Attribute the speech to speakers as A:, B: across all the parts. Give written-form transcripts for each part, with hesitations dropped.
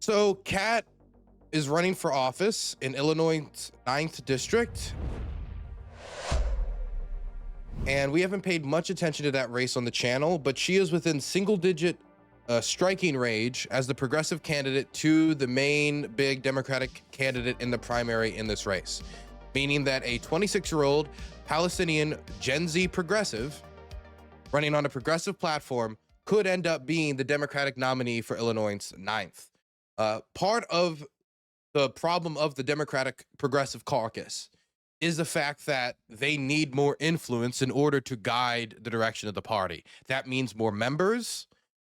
A: So Kat is running for office in Illinois' 9th district, and we haven't paid much attention to that race on the channel, but she is within single-digit striking range as the progressive candidate to the main big Democratic candidate in the primary in this race, meaning that a 26-year-old Palestinian Gen Z progressive running on a progressive platform could end up being the Democratic nominee for Illinois' 9th. Part of the problem of the Democratic Progressive Caucus is the fact that they need more influence in order to guide the direction of the party. That means more members,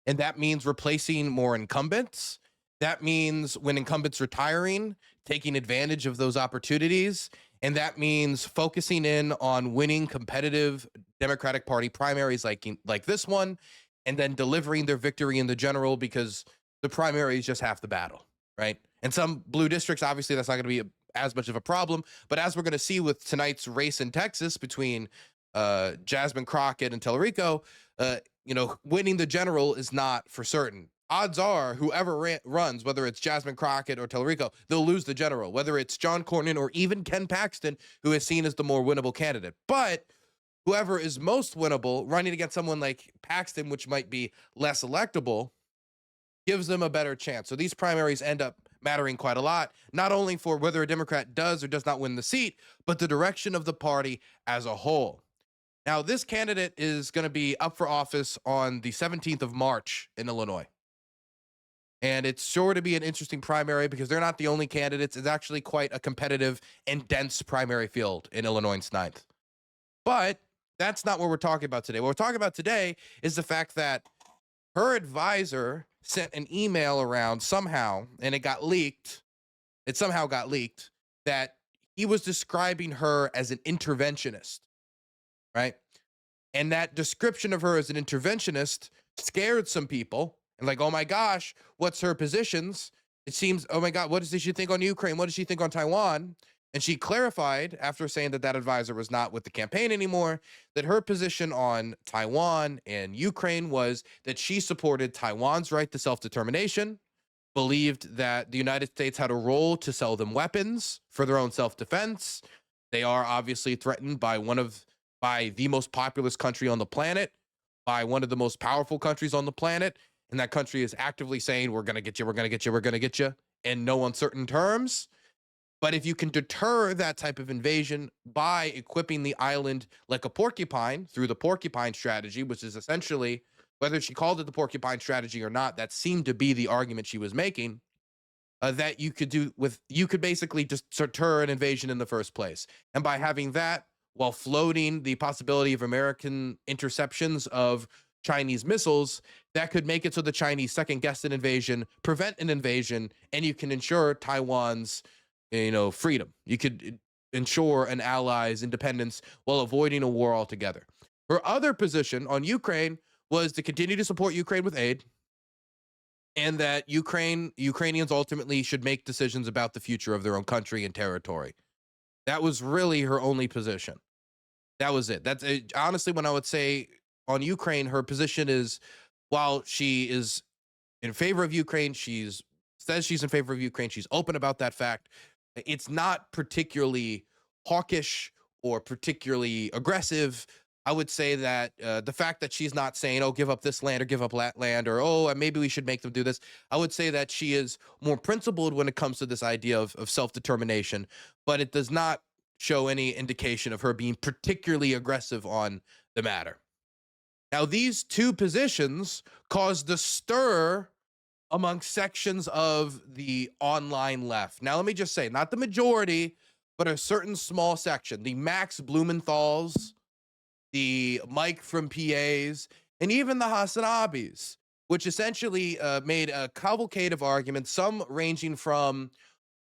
A: and that means replacing more incumbents. That means when incumbents retiring, taking advantage of those opportunities. And that means focusing in on winning competitive Democratic Party primaries like this one, and then delivering their victory in the general, because the primary is just half the battle, right? And some blue districts, obviously, that's not going to be as much of a problem. But as we're going to see with tonight's race in Texas between Jasmine Crockett and Tellerico, winning the general is not for certain. Odds are whoever runs, whether it's Jasmine Crockett or Tellerico, they'll lose the general, whether it's John Cornyn or even Ken Paxton, who is seen as the more winnable candidate. But whoever is most winnable, running against someone like Paxton, which might be less electable, gives them a better chance. So these primaries end up mattering quite a lot, not only for whether a Democrat does or does not win the seat, but the direction of the party as a whole. Now, this candidate is going to be up for office on the 17th of March in Illinois. And it's sure to be an interesting primary because they're not the only candidates. It's actually quite a competitive and dense primary field in Illinois' 9th. But that's not what we're talking about today. What we're talking about today is the fact that her advisor sent an email around somehow, and it got leaked. It somehow got leaked that he was describing her as an interventionist, right? And that description of her as an interventionist scared some people. And like, oh my gosh, what's her positions? It seems, oh my God, what does she think on Ukraine? What does she think on Taiwan? And she clarified, after saying that advisor was not with the campaign anymore, that her position on Taiwan and Ukraine was that she supported Taiwan's right to self-determination, believed that the United States had a role to sell them weapons for their own self-defense. They are obviously threatened by the most populous country on the planet, by one of the most powerful countries on the planet. And that country is actively saying, we're going to get you, we're going to get you, we're going to get you, in no uncertain terms. But if you can deter that type of invasion by equipping the island like a porcupine through the porcupine strategy, which is essentially, whether she called it the porcupine strategy or not, that seemed to be the argument she was making, that you could basically just deter an invasion in the first place. And by having that, while floating the possibility of American interceptions of Chinese missiles, that could make it so the Chinese second guess an invasion, prevent an invasion, and you can ensure Taiwan's freedom. You could ensure an ally's independence while avoiding a war altogether. Her other position on Ukraine was to continue to support Ukraine with aid, and that Ukrainians ultimately should make decisions about the future of their own country and territory. That was really her only position. That was it. That's honestly, when I would say on Ukraine, her position is, while she is in favor of Ukraine, says she's in favor of Ukraine, she's open about that fact. It's not particularly hawkish or particularly aggressive. I would say that the fact that she's not saying, oh, give up this land or give up that land, or, oh, maybe we should make them do this. I would say that she is more principled when it comes to this idea of self-determination, but it does not show any indication of her being particularly aggressive on the matter. Now, these two positions caused a stir among sections of the online left. Now, let me just say, not the majority, but a certain small section, the Max Blumenthals, the Mike from PAs, and even the Hassanabis, which essentially made a cavalcade of arguments, some ranging from,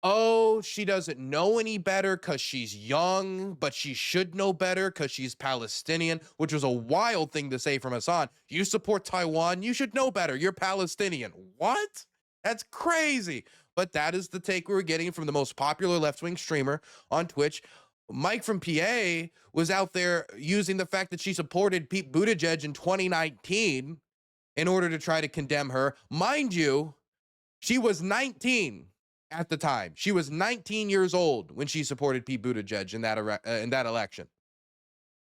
A: oh, she doesn't know any better because she's young, but she should know better because she's Palestinian, which was a wild thing to say from Hassan. You support Taiwan, you should know better. You're Palestinian. What? That's crazy. But that is the take we were getting from the most popular left-wing streamer on Twitch. Mike from PA was out there using the fact that she supported Pete Buttigieg in 2019 in order to try to condemn her. Mind you, She was 19 at the time. She was 19 years old when she supported Pete Buttigieg in that election.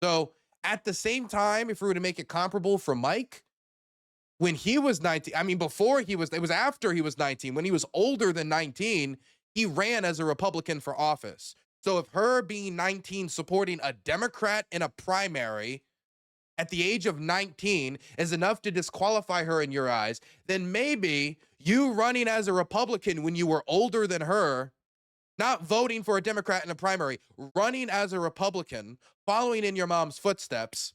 A: So at the same time, if we were to make it comparable for Mike, when he was 19, I mean, it was after he was 19, when he was older than 19, he ran as a Republican for office. So if her being 19 supporting a Democrat in a primary at the age of 19 is enough to disqualify her in your eyes, then maybe you running as a Republican when you were older than her, not voting for a Democrat in a primary, running as a Republican, following in your mom's footsteps,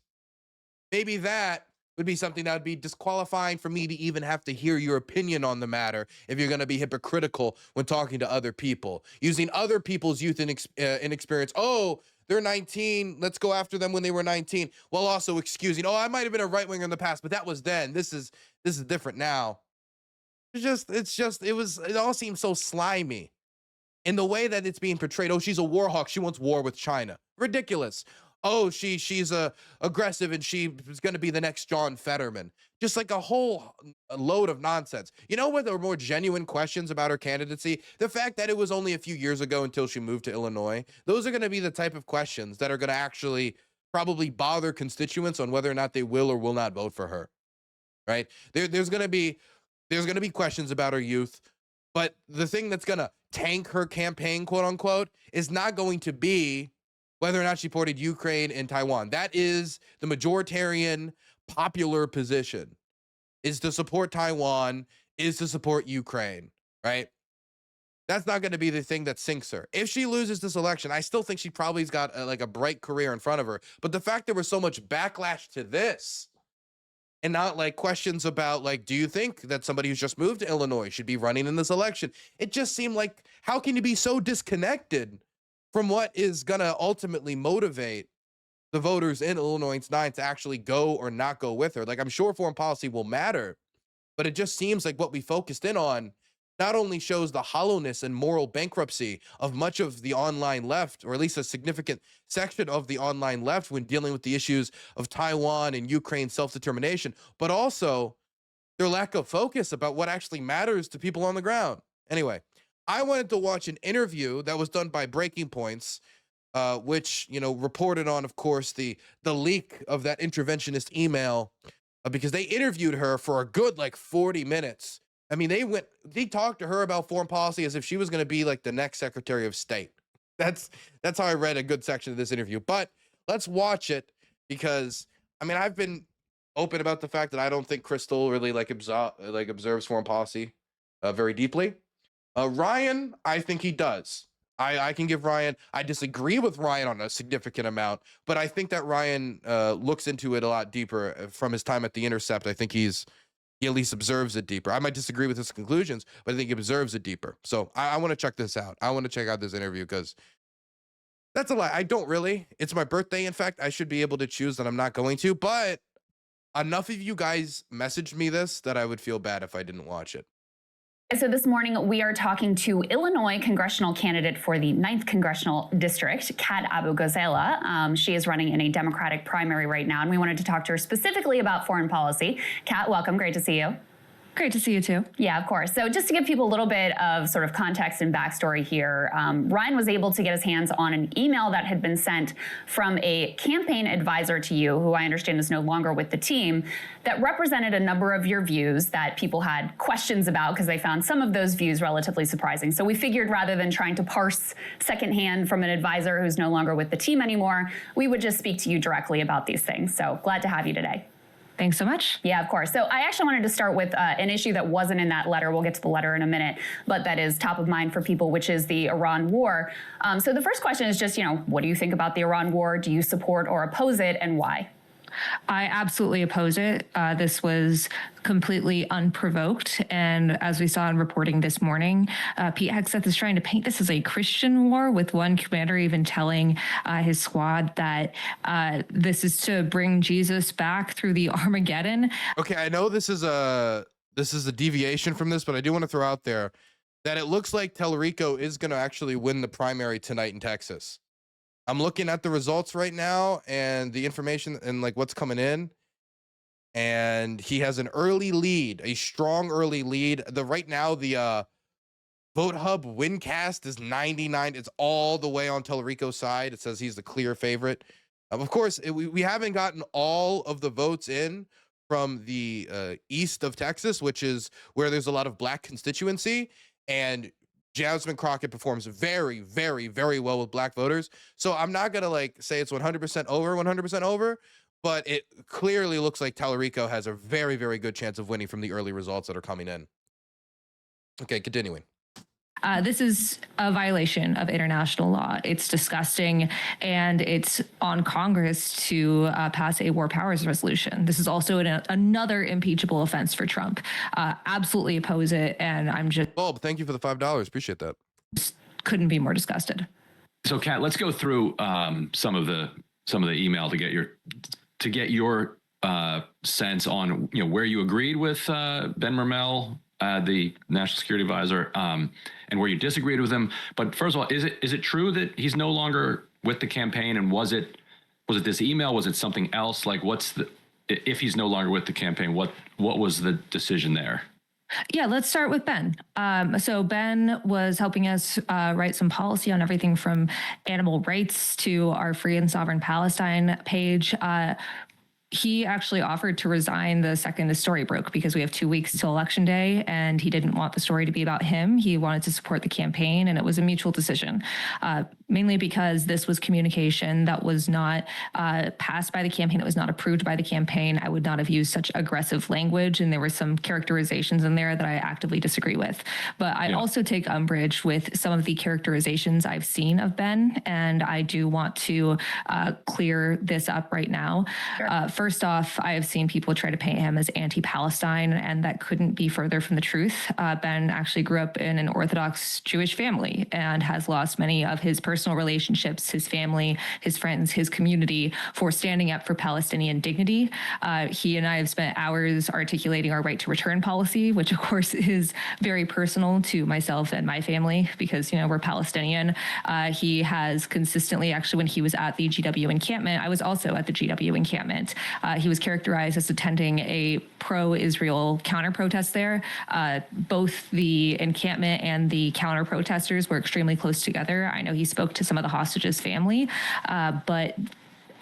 A: maybe that would be something that would be disqualifying for me to even have to hear your opinion on the matter if you're going to be hypocritical when talking to other people, using other people's youth and inexperience. Oh, they're 19. Let's go after them when they were 19. While also excusing, oh, I might have been a right winger in the past, but that was then. This is different now. It all seems so slimy in the way that it's being portrayed. Oh, she's a war hawk. She wants war with China. Ridiculous. Oh, she's aggressive and she's going to be the next John Fetterman. Just like a whole load of nonsense. You know what? There were more genuine questions about her candidacy. The fact that it was only a few years ago until she moved to Illinois. Those are going to be the type of questions that are going to actually probably bother constituents on whether or not they will or will not vote for her. Right? There's going to be questions about her youth. But the thing that's going to tank her campaign, quote unquote, is not going to be whether or not she supported Ukraine and Taiwan. That is the majoritarian popular position, is to support Taiwan, is to support Ukraine, right? That's not going to be the thing that sinks her. If she loses this election, I still think she probably's got a bright career in front of her. But the fact there was so much backlash to this and not like questions about like, do you think that somebody who's just moved to Illinois should be running in this election? It just seemed like, how can you be so disconnected from what is going to ultimately motivate the voters in Illinois 9 to actually go or not go with her? Like, I'm sure foreign policy will matter, but it just seems like what we focused in on not only shows the hollowness and moral bankruptcy of much of the online left, or at least a significant section of the online left when dealing with the issues of Taiwan and Ukraine self-determination, but also their lack of focus about what actually matters to people on the ground. Anyway, I wanted to watch an interview that was done by Breaking Points, which, reported on, of course, the leak of that interventionist email, because they interviewed her for a good 40 minutes. I mean, they talked to her about foreign policy as if she was going to be like the next Secretary of State. That's how I read a good section of this interview. But let's watch it, because I mean, I've been open about the fact that I don't think Crystal really observes foreign policy very deeply. Ryan, I think he does. I can give Ryan, I disagree with Ryan on a significant amount, but I think that Ryan looks into it a lot deeper from his time at The Intercept. I think he at least observes it deeper. I might disagree with his conclusions, but I think he observes it deeper. So I want to check this out. I want to check out this interview, because that's a lie. I don't really. It's my birthday. In fact, I should be able to choose that I'm not going to, but enough of you guys messaged me this that I would feel bad if I didn't watch it.
B: So this morning, we are talking to Illinois congressional candidate for the 9th Congressional District, Kat Abu-Ghazala. She is running in a Democratic primary right now, and we wanted to talk to her specifically about foreign policy. Kat, welcome. Great to see you.
C: Great to see you too.
B: Yeah, of course. So just to give people a little bit of sort of context and backstory here, Ryan was able to get his hands on an email that had been sent from a campaign advisor to you, who I understand is no longer with the team, that represented a number of your views that people had questions about because they found some of those views relatively surprising. So we figured, rather than trying to parse secondhand from an advisor who's no longer with the team anymore, we would just speak to you directly about these things. So glad to have you today.
C: Thanks so much.
B: Yeah, of course. So I actually wanted to start with an issue that wasn't in that letter. We'll get to the letter in a minute, but that is top of mind for people, which is the Iran war. So the first question is just, what do you think about the Iran war? Do you support or oppose it, and why?
C: I absolutely oppose it. This was completely unprovoked. And as we saw in reporting this morning, Pete Hegseth is trying to paint this as a Christian war, with one commander even telling his squad that this is to bring Jesus back through the Armageddon.
A: Okay, I know this is a deviation from this, but I do want to throw out there that it looks like Tellerico is going to actually win the primary tonight in Texas. I'm looking at the results right now and the information and what's coming in. and he has an early lead, a strong early lead. Right now, the Vote Hub win-cast is 99. It's all the way on Tallarico's side. It says he's the clear favorite. Of course, we haven't gotten all of the votes in from the east of Texas, which is where there's a lot of black constituency, and Jasmine Crockett performs very, very, very well with black voters. So I'm not gonna like say it's 100% over, but it clearly looks like Tallarico has a very, very good chance of winning from the early results that are coming in. Okay, continuing.
C: This is a violation of international law. It's disgusting, and it's on Congress to pass a war powers resolution. This is also another impeachable offense for Trump. Absolutely oppose it, and I'm just...
A: Bob, thank you for the $5. Appreciate that.
C: Couldn't be more disgusted.
D: So, Kat, let's go through some of the email to get your sense on where you agreed with Ben Mermel, the National Security Advisor, and where you disagreed with him. But first of all, is it true that he's no longer with the campaign? And was it this email? Was it something else? Like, if he's no longer with the campaign, what was the decision there?
C: Yeah, let's start with Ben. So Ben was helping us write some policy on everything from animal rights to our Free and Sovereign Palestine page. He actually offered to resign the second the story broke, because we have 2 weeks till Election Day, and he didn't want the story to be about him. He wanted to support the campaign, and it was a mutual decision, mainly because this was communication that was not passed by the campaign. It was not approved by the campaign. I would not have used such aggressive language, and there were some characterizations in there that I actively disagree with. But I also take umbrage with some of the characterizations I've seen of Ben, and I do want to clear this up right now. Sure. First off, I have seen people try to paint him as anti-Palestine, and that couldn't be further from the truth. Ben actually grew up in an Orthodox Jewish family and has lost many of his personal relationships, his family, his friends, his community, for standing up for Palestinian dignity. He and I have spent hours articulating our right to return policy, which of course is very personal to myself and my family, because we're Palestinian. He has consistently, actually, when he was at the GW encampment, I was also at the GW encampment. He was characterized as attending a pro-Israel counter-protest there. Both the encampment and the counter-protesters were extremely close together. I know he spoke to some of the hostages' family, but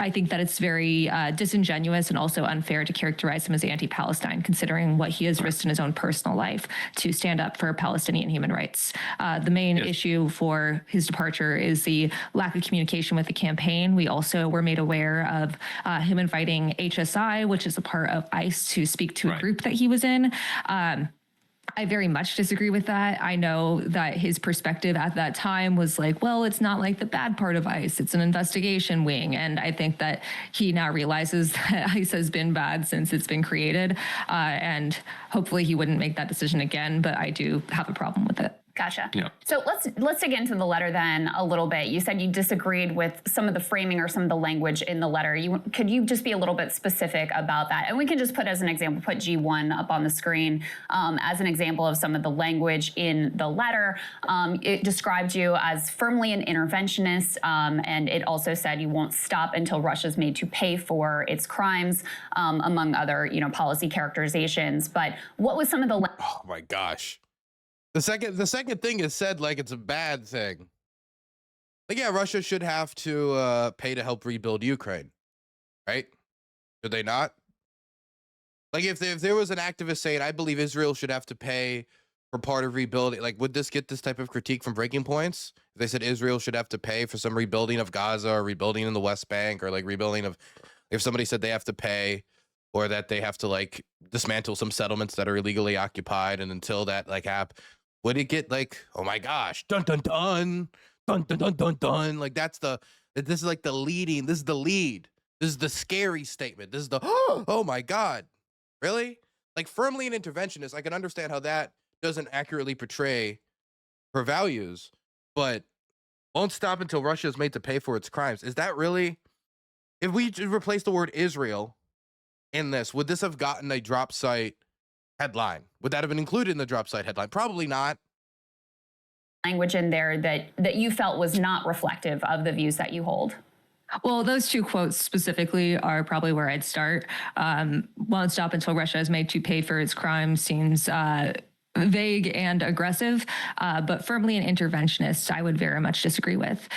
C: I think that it's very disingenuous and also unfair to characterize him as anti-Palestine, considering what he has risked in his own personal life to stand up for Palestinian human rights. The main issue for his departure is the lack of communication with the campaign. We also were made aware of him inviting HSI, which is a part of ICE, to speak to a group that he was in. I very much disagree with that. I know that his perspective at that time was like, well, it's not like the bad part of ICE, it's an investigation wing. And I think that he now realizes that ICE has been bad since it's been created. And hopefully he wouldn't make that decision again, but I do have a problem with it.
B: Gotcha. Yeah. So let's dig into the letter then a little bit. You said you disagreed with some of the framing or some of the language in the letter. Could you just be a little bit specific about that? And we can just put as an example, put G1 up on the screen as an example of some of the language in the letter. It described you as firmly an interventionist, and it also said you won't stop until Russia's made to pay for its crimes, among other policy characterizations. But what was some of the...
A: Oh my gosh. The second thing is said like it's a bad thing. Like, yeah, Russia should have to pay to help rebuild Ukraine, right? Should they not? Like, if there was an activist saying, I believe Israel should have to pay for part of rebuilding, like, would this get this type of critique from Breaking Points? If they said Israel should have to pay for some rebuilding of Gaza or rebuilding in the West Bank, or like rebuilding of, if somebody said they have to pay, or that they have to like dismantle some settlements that are illegally occupied, and until that like would it get like, oh my gosh, dun dun dun, dun dun dun dun dun? Like this is like the leading, this is the lead. This is the scary statement. This is the, oh my God, really? Like firmly an interventionist, I can understand how that doesn't accurately portray her values, but won't stop until Russia is made to pay for its crimes. Is that really, if we replace the word Israel in this, would this have gotten a drop site headline? Would that have been included in the drop site headline? Probably not.
B: Language in there that you felt was not reflective of the views that you hold.
C: Well, those two quotes specifically are probably where I'd start. Won't stop until Russia is made to pay for its crimes seems vague and aggressive, but firmly an interventionist, I would very much disagree with.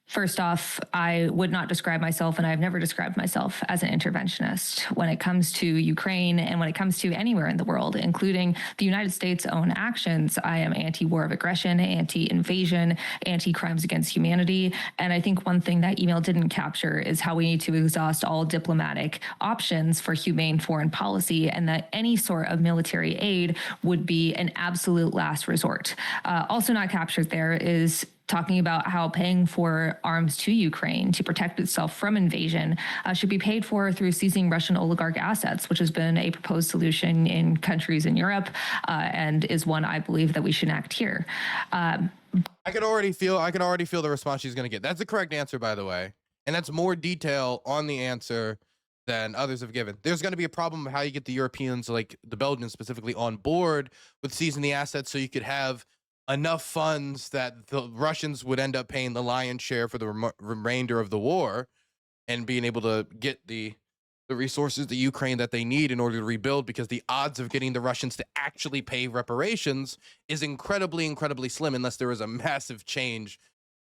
C: First off, I would not describe myself, and I've never described myself as an interventionist. When it comes to Ukraine and when it comes to anywhere in the world, including the United States' own actions, I am anti-war of aggression, anti-invasion, anti-crimes against humanity. And I think one thing that email didn't capture is how we need to exhaust all diplomatic options for humane foreign policy, and that any sort of military aid would be an absolute last resort. Also not captured there is talking about how paying for arms to Ukraine to protect itself from invasion should be paid for through seizing Russian oligarch assets, which has been a proposed solution in countries in Europe and is one I believe that we should enact here.
A: I can already feel the response she's going to get. That's the correct answer, by the way. And that's more detail on the answer than others have given. There's going to be a problem of how you get the Europeans, like the Belgians specifically, on board with seizing the assets so you could have enough funds that the Russians would end up paying the lion's share for the remainder of the war and being able to get the resources to Ukraine that they need in order to rebuild, because the odds of getting the Russians to actually pay reparations is incredibly, incredibly slim unless there is a massive change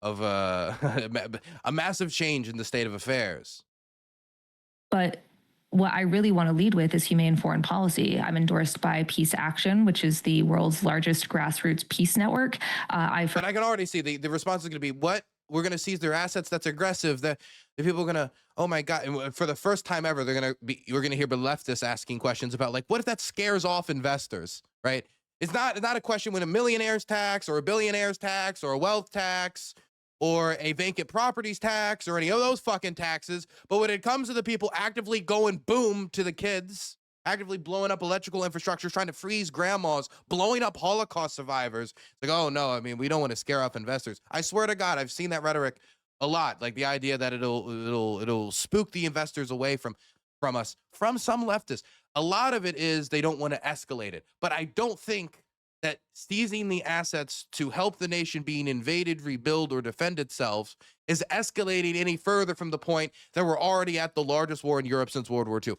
A: of a massive change in the state of affairs.
C: But what I really want to lead with is humane foreign policy. I'm endorsed by Peace Action, which is the world's largest grassroots peace network.
A: But I can already see the response is going to be, what? We're going to seize their assets? That's aggressive. The people are going to, oh my God. And for the first time ever, you're going to hear the leftists asking questions about, like, what if that scares off investors, right? It's not a question when a millionaire's tax or a billionaire's tax or a wealth tax or a vacant properties tax or any of those fucking taxes. But when it comes to the people actively going boom to the kids, actively blowing up electrical infrastructure, trying to freeze grandmas, blowing up Holocaust survivors, it's like, oh no, I mean, we don't want to scare off investors. I swear to God, I've seen that rhetoric a lot. Like the idea that it'll spook the investors away from us, from some leftists. A lot of it is they don't want to escalate it. But I don't think that seizing the assets to help the nation being invaded, rebuild, or defend itself is escalating any further from the point that we're already at the largest war in Europe since World War II.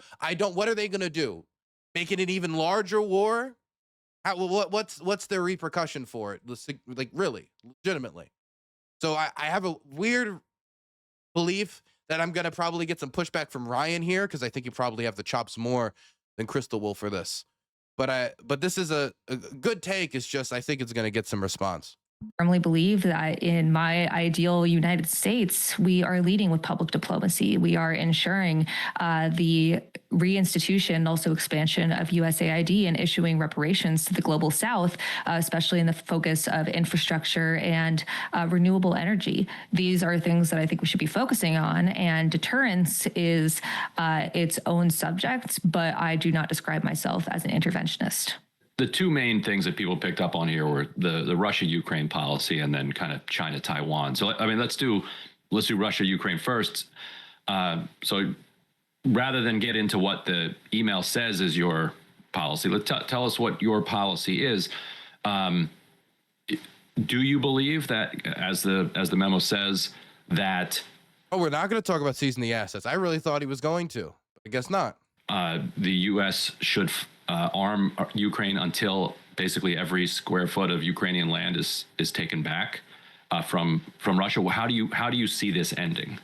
A: What are they going to do? Make it an even larger war? What's their repercussion for it? Like, really, legitimately. So I have a weird belief that I'm going to probably get some pushback from Ryan here, because I think you probably have the chops more than Crystal Wolf for this. But this is a good take. It's just, I think it's going to get some response.
C: Firmly believe that in my ideal United States, we are leading with public diplomacy. We are ensuring the reinstitution and also expansion of USAID and issuing reparations to the global South, especially in the focus of infrastructure and renewable energy. These are things that I think we should be focusing on, and deterrence is its own subject, but I do not describe myself as an interventionist.
D: The two main things that people picked up on here were the Russia-Ukraine policy and then kind of China-Taiwan. So, I mean, let's do Russia-Ukraine first. So rather than get into what the email says is your policy, tell us what your policy is. Do you believe that, as the memo says, that...
A: Oh, we're not going to talk about seizing the assets. I really thought he was going to, but I guess not.
D: The U.S. should arm Ukraine until basically every square foot of Ukrainian land is taken back from Russia. How do you see this ending?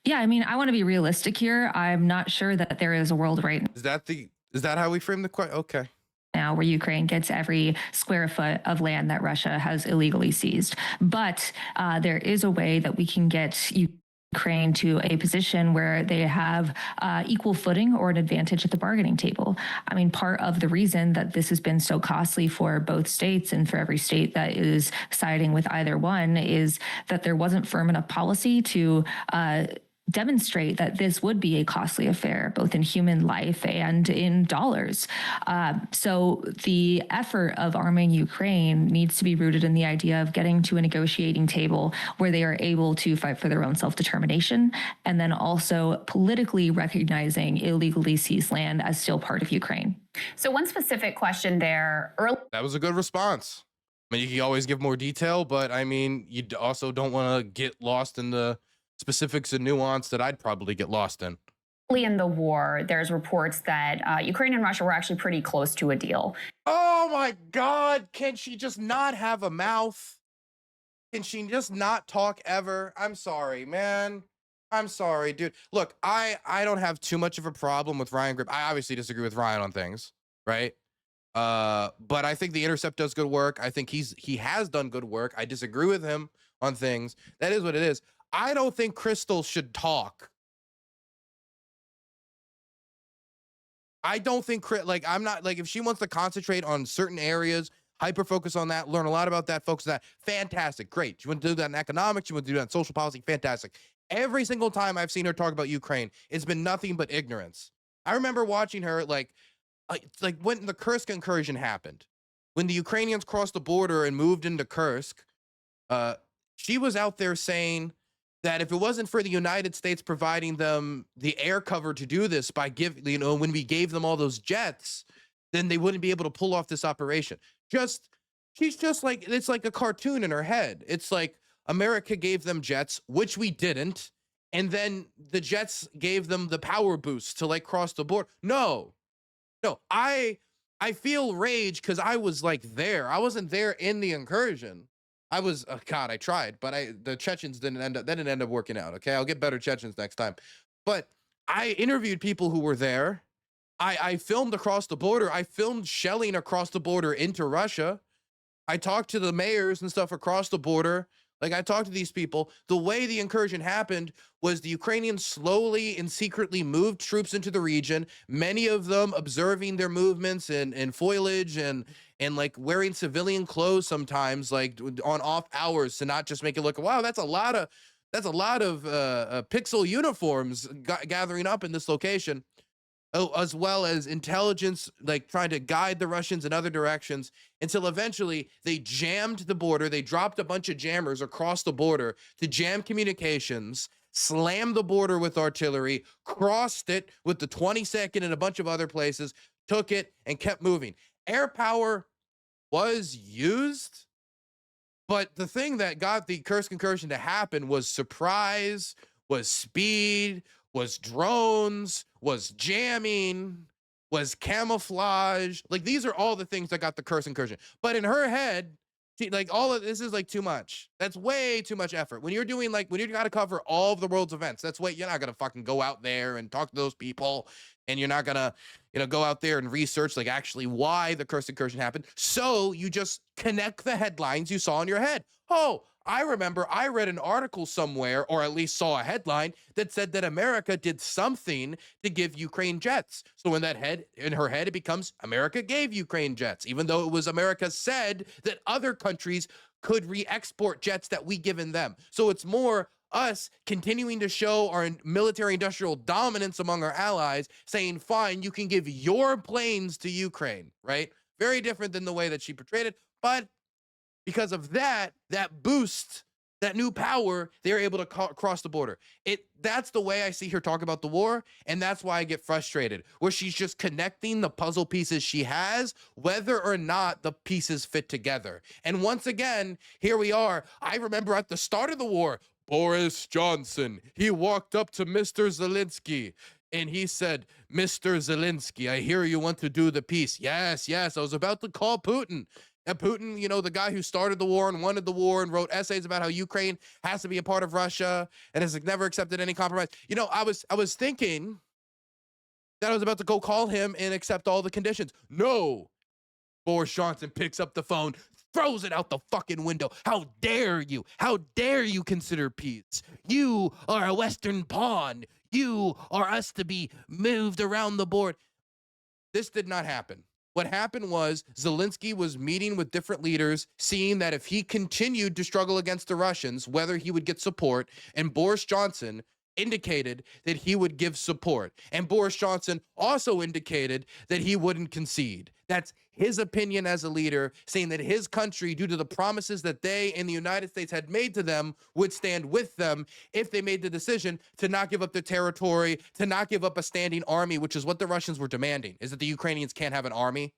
C: Yeah, I mean, I want to be realistic here. I'm not sure that there is a world right now.
A: Is that how we frame the question? Okay.
C: Now where Ukraine gets every square foot of land that Russia has illegally seized. But there is a way that we can get Ukraine to a position where they have equal footing or an advantage at the bargaining table. I mean, part of the reason that this has been so costly for both states and for every state that is siding with either one is that there wasn't firm enough policy to demonstrate that this would be a costly affair, both in human life and in dollars. So the effort of arming Ukraine needs to be rooted in the idea of getting to a negotiating table where they are able to fight for their own self-determination, and then also politically recognizing illegally seized land as still part of Ukraine.
B: So one specific question there.
A: That was a good response. I mean, you can always give more detail, but I mean, you also don't want to get lost in the specifics and nuance that I'd probably get lost in.
B: In the war, there's reports that Ukraine and Russia were actually pretty close to a deal.
A: Oh my God, can she just not have a mouth? Can she just not talk ever? I'm sorry, man. I'm sorry, dude. Look, I don't have too much of a problem with Ryan Grip. I obviously disagree with Ryan on things, right? But I think The Intercept does good work. I think he has done good work. I disagree with him on things. That is what it is. I don't think Crystal should talk. I don't think I'm not like, if she wants to concentrate on certain areas, hyper focus on that, learn a lot about that, focus on that, fantastic, great. She want to do that in economics, she want to do that in social policy, fantastic. Every single time I've seen her talk about Ukraine, it's been nothing but ignorance. I remember watching her like when the Kursk incursion happened, when the Ukrainians crossed the border and moved into Kursk, she was out there saying that if it wasn't for the United States providing them the air cover to do this by when we gave them all those jets, then they wouldn't be able to pull off this operation. She's just like, it's like a cartoon in her head. It's like America gave them jets, which we didn't. And then the jets gave them the power boost to like cross the border. No, I feel rage because I was like there. I wasn't there in the incursion. I was, oh God, I tried, but the Chechens didn't end up working out. Okay. I'll get better Chechens next time. But I interviewed people who were there. I filmed across the border. I filmed shelling across the border into Russia. I talked to the mayors and stuff across the border. Like, I talked to these people. The way the incursion happened was the Ukrainians slowly and secretly moved troops into the region, many of them observing their movements and foliage and like wearing civilian clothes sometimes, like on off hours, to not just make it look, wow, that's a lot of pixel uniforms gathering up in this location. Oh, as well as intelligence, like trying to guide the Russians in other directions, until eventually they jammed the border. They dropped a bunch of jammers across the border to jam communications, slammed the border with artillery, crossed it with the 22nd and a bunch of other places, took it and kept moving. Air power was used, but the thing that got the Kursk incursion to happen was surprise, was speed, was drones, was jamming, was camouflage. Like, these are all the things that got the Kursk incursion. But in her head, she, like, all of this is like too much. That's way too much effort. When you're doing when you got to cover all of the world's events, you're not going to fucking go out there and talk to those people. And you're not going to, go out there and research like actually why the Kursk incursion happened. So you just connect the headlines you saw in your head. Oh, I remember I read an article somewhere, or at least saw a headline that said that America did something to give Ukraine jets. So in her head, it becomes America gave Ukraine jets, even though it was America said that other countries could re-export jets that we given them. So it's more us continuing to show our military industrial dominance among our allies, saying, fine, you can give your planes to Ukraine, right? Very different than the way that she portrayed it. But because of that boost, that new power, they're able to cross the border. That's the way I see her talk about the war, and that's why I get frustrated, where she's just connecting the puzzle pieces she has, whether or not the pieces fit together. And once again, here we are. I remember at the start of the war, Boris Johnson, he walked up to Mr. Zelensky, and he said, Mr. Zelensky, I hear you want to do the peace. Yes, I was about to call Putin. And Putin, the guy who started the war and wanted the war and wrote essays about how Ukraine has to be a part of Russia and has never accepted any compromise. I was thinking that I was about to go call him and accept all the conditions. No. Boris Johnson picks up the phone, throws it out the fucking window. How dare you? How dare you consider peace? You are a Western pawn. You are us to be moved around the board. This did not happen. What happened was Zelensky was meeting with different leaders, seeing that if he continued to struggle against the Russians, whether he would get support, and Boris Johnson indicated that he would give support. And Boris Johnson also indicated that he wouldn't concede. That's his opinion as a leader, saying that his country, due to the promises that they in the United States had made to them, would stand with them if they made the decision to not give up their territory, to not give up a standing army, which is what the Russians were demanding, is that the Ukrainians can't have an army.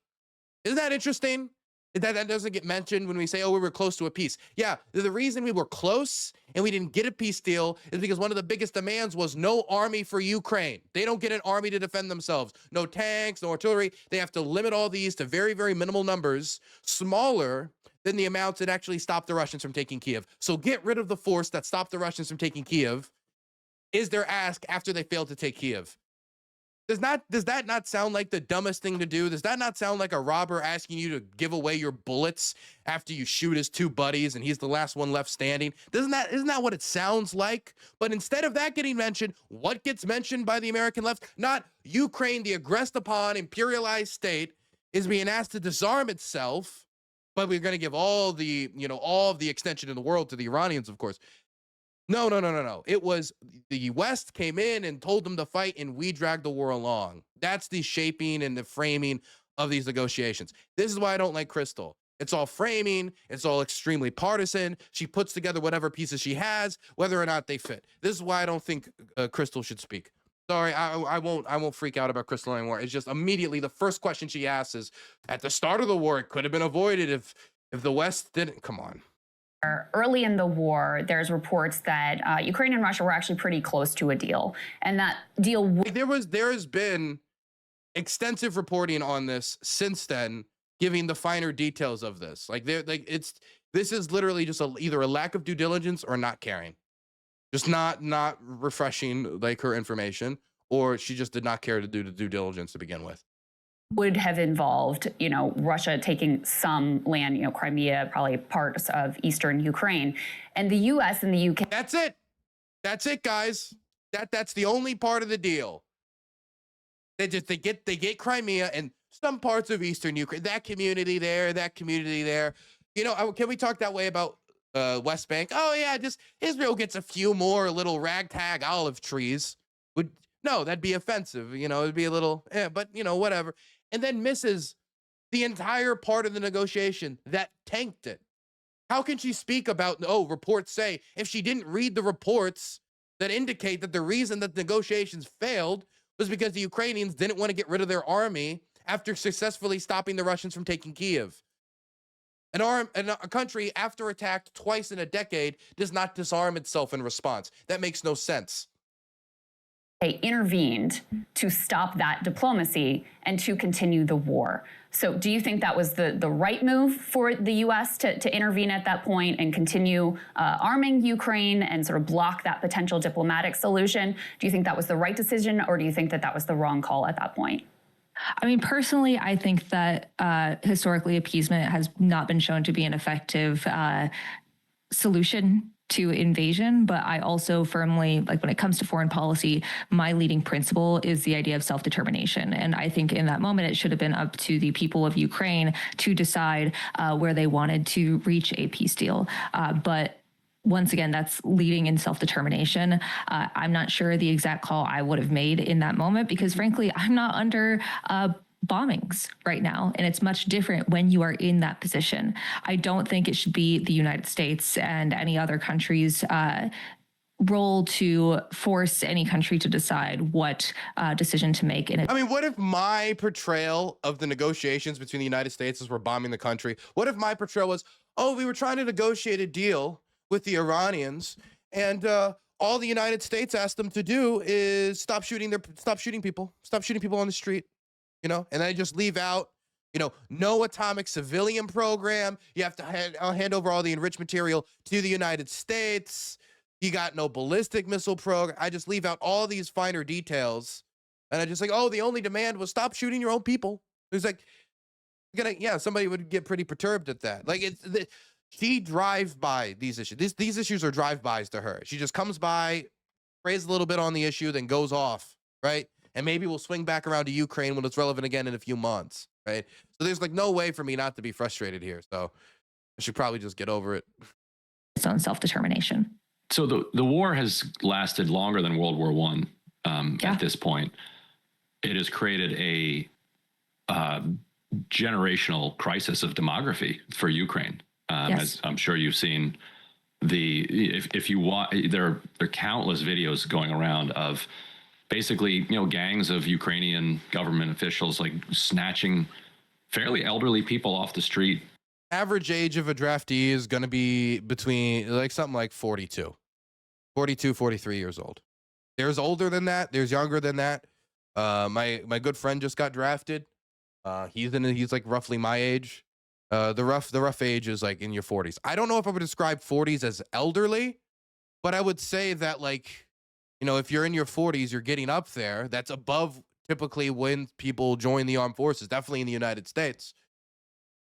A: Isn't that interesting? That doesn't get mentioned when we say, oh, we were close to a peace. Yeah, the reason we were close and we didn't get a peace deal is because one of the biggest demands was no army for Ukraine. They don't get an army to defend themselves. No tanks, no artillery. They have to limit all these to very, very minimal numbers, smaller than the amounts that actually stopped the Russians from taking Kiev. So get rid of the force that stopped the Russians from taking Kiev is their ask after they failed to take Kiev. Does that not sound like the dumbest thing to do? Does that not sound like a robber asking you to give away your bullets after you shoot his two buddies and he's the last one left standing? Isn't that what it sounds like? But instead of that getting mentioned, what gets mentioned by the American left? Not Ukraine, the aggressed upon imperialized state, is being asked to disarm itself, but we're going to give all the extension in the world to the Iranians, of course. No. It was the West came in and told them to fight, and we dragged the war along. That's the shaping and the framing of these negotiations. This is why I don't like Crystal. It's all framing. It's all extremely partisan. She puts together whatever pieces she has, whether or not they fit. This is why I don't think Crystal should speak. Sorry, I won't freak out about Crystal anymore. It's just immediately the first question she asks is, at the start of the war, it could have been avoided if the West didn't. Come on.
B: Early in the war, there's reports that Ukraine and Russia were actually pretty close to a deal, and that deal.
A: There has been extensive reporting on this since then, giving the finer details of this. This is literally just either a lack of due diligence or not caring, just not refreshing like her information, or she just did not care to do the due diligence to begin with.
B: Would have involved, Russia taking some land, Crimea, probably parts of eastern Ukraine, and the U.S. and the UK.
A: That's it, guys. That's the only part of the deal. They get Crimea and some parts of eastern Ukraine. That community there. Can we talk that way about West Bank? Oh yeah, just Israel gets a few more little ragtag olive trees. No, that'd be offensive. It'd be a little, but whatever. And then misses the entire part of the negotiation that tanked it. How can she speak about, reports say, if she didn't read the reports that indicate that the reason that the negotiations failed was because the Ukrainians didn't want to get rid of their army after successfully stopping the Russians from taking Kiev? A country, after attacked twice in a decade, does not disarm itself in response. That makes no sense.
B: They intervened to stop that diplomacy and to continue the war. So do you think that was the right move for the U.S. to intervene at that point and continue arming Ukraine and sort of block that potential diplomatic solution? Do you think that was the right decision, or do you think that was the wrong call at that point?
C: I mean, personally, I think that historically appeasement has not been shown to be an effective solution to invasion, but I also firmly, when it comes to foreign policy, my leading principle is the idea of self-determination. And I think in that moment, it should have been up to the people of Ukraine to decide where they wanted to reach a peace deal. But once again, that's leading in self-determination. I'm not sure the exact call I would have made in that moment, because frankly, I'm not under bombings right now, and it's much different when you are in that position. I don't think it should be the United States and any other country's role to force any country to decide what decision to make. I
A: mean, what if my portrayal of the negotiations between the United States as we're bombing the country? What if my portrayal was, we were trying to negotiate a deal with the Iranians, and all the United States asked them to do is stop shooting people on the street. And I just leave out, no atomic civilian program. You have to hand over all the enriched material to the United States. You got no ballistic missile program. I just leave out all these finer details. And I just the only demand was stop shooting your own people. It's somebody would get pretty perturbed at that. She drives by these issues. These issues are drive-bys to her. She just comes by, prays a little bit on the issue, then goes off, right? And maybe we'll swing back around to Ukraine when it's relevant again in a few months, right? So there's no way for me not to be frustrated here. So I should probably just get over it.
C: Its own self-determination.
D: So the war has lasted longer than World War I at this point. It has created a generational crisis of demography for Ukraine.
C: Yes.
D: As I'm sure you've seen, if you watch, there are countless videos going around of basically, gangs of Ukrainian government officials snatching fairly elderly people off the street
A: Average age of a draftee is going to be between like something like 42, 43 years old. There's older than that. There's younger than that. My good friend just got drafted. He's like roughly my age. The rough age is like in your 40s. I don't know if I would describe 40s as elderly, but I would say that, like, you know, if you're in your 40s, you're getting up there. That's above typically when people join the armed forces, definitely in the United States,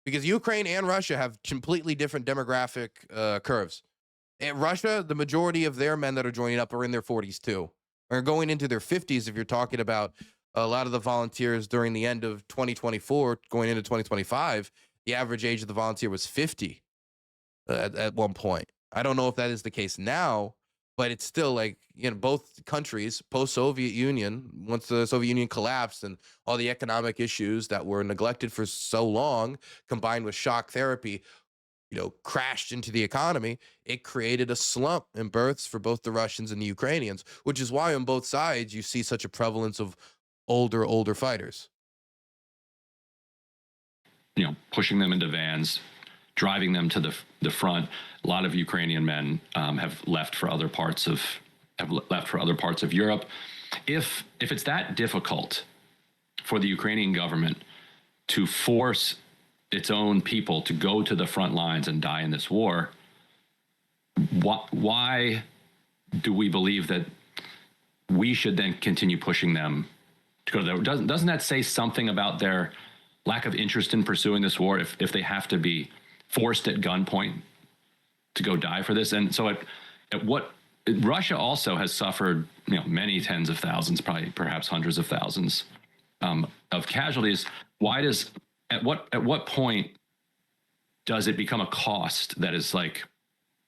A: because Ukraine and Russia have completely different demographic curves. In Russia, the majority of their men that are joining up are in their 40s too, or going into their 50s if you're talking about a lot of the volunteers during the end of 2024 going into 2025. The average age of the volunteer was 50 at one point. I don't know if that is the case now, but it's still like, you know, both countries post-Soviet Union, once the Soviet Union collapsed and all the economic issues that were neglected for so long, combined with shock therapy, you know, crashed into the economy. It created a slump in births for both the Russians and the Ukrainians, which is why on both sides you see such a prevalence of older fighters.
D: You know, pushing them into vans, driving them to the front. A lot of Ukrainian men have left for other parts of Europe. If it's that difficult for the Ukrainian government to force its own people to go to the front lines and die in this war, why do we believe that we should then continue pushing them to go there? Doesn't that say something about their lack of interest in pursuing this war if they have to be forced at gunpoint to go die for this? And so at what Russia also has suffered, you know, many tens of thousands, probably perhaps hundreds of thousands of casualties. Why does at what point does it become a cost that is like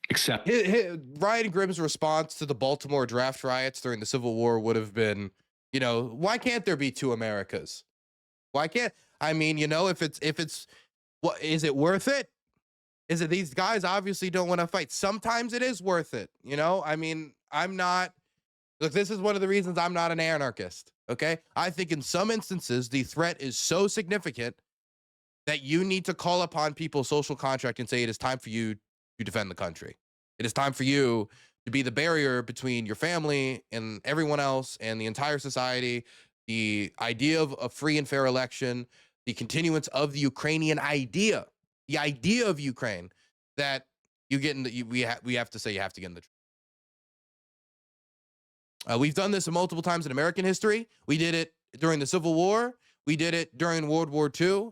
D: accepted?
A: Ryan Grimm's response to the Baltimore draft riots during the Civil War would have been, you know, why can't there be two Americas? Why can't, I mean, you know, if it's what is it worth it? Is it these guys obviously don't want to fight? Sometimes it is worth it, you know? I mean, look, this is one of the reasons I'm not an anarchist, okay? I think in some instances the threat is so significant that you need to call upon people's social contract and say it is time for you to defend the country. It is time for you to be the barrier between your family and everyone else and the entire society. The idea of a free and fair election, the continuance of the Ukrainian idea, the idea of Ukraine, that you get in the, we have to say you have to get in the. We've done this multiple times in American history. We did it during the Civil War. We did it during World War II.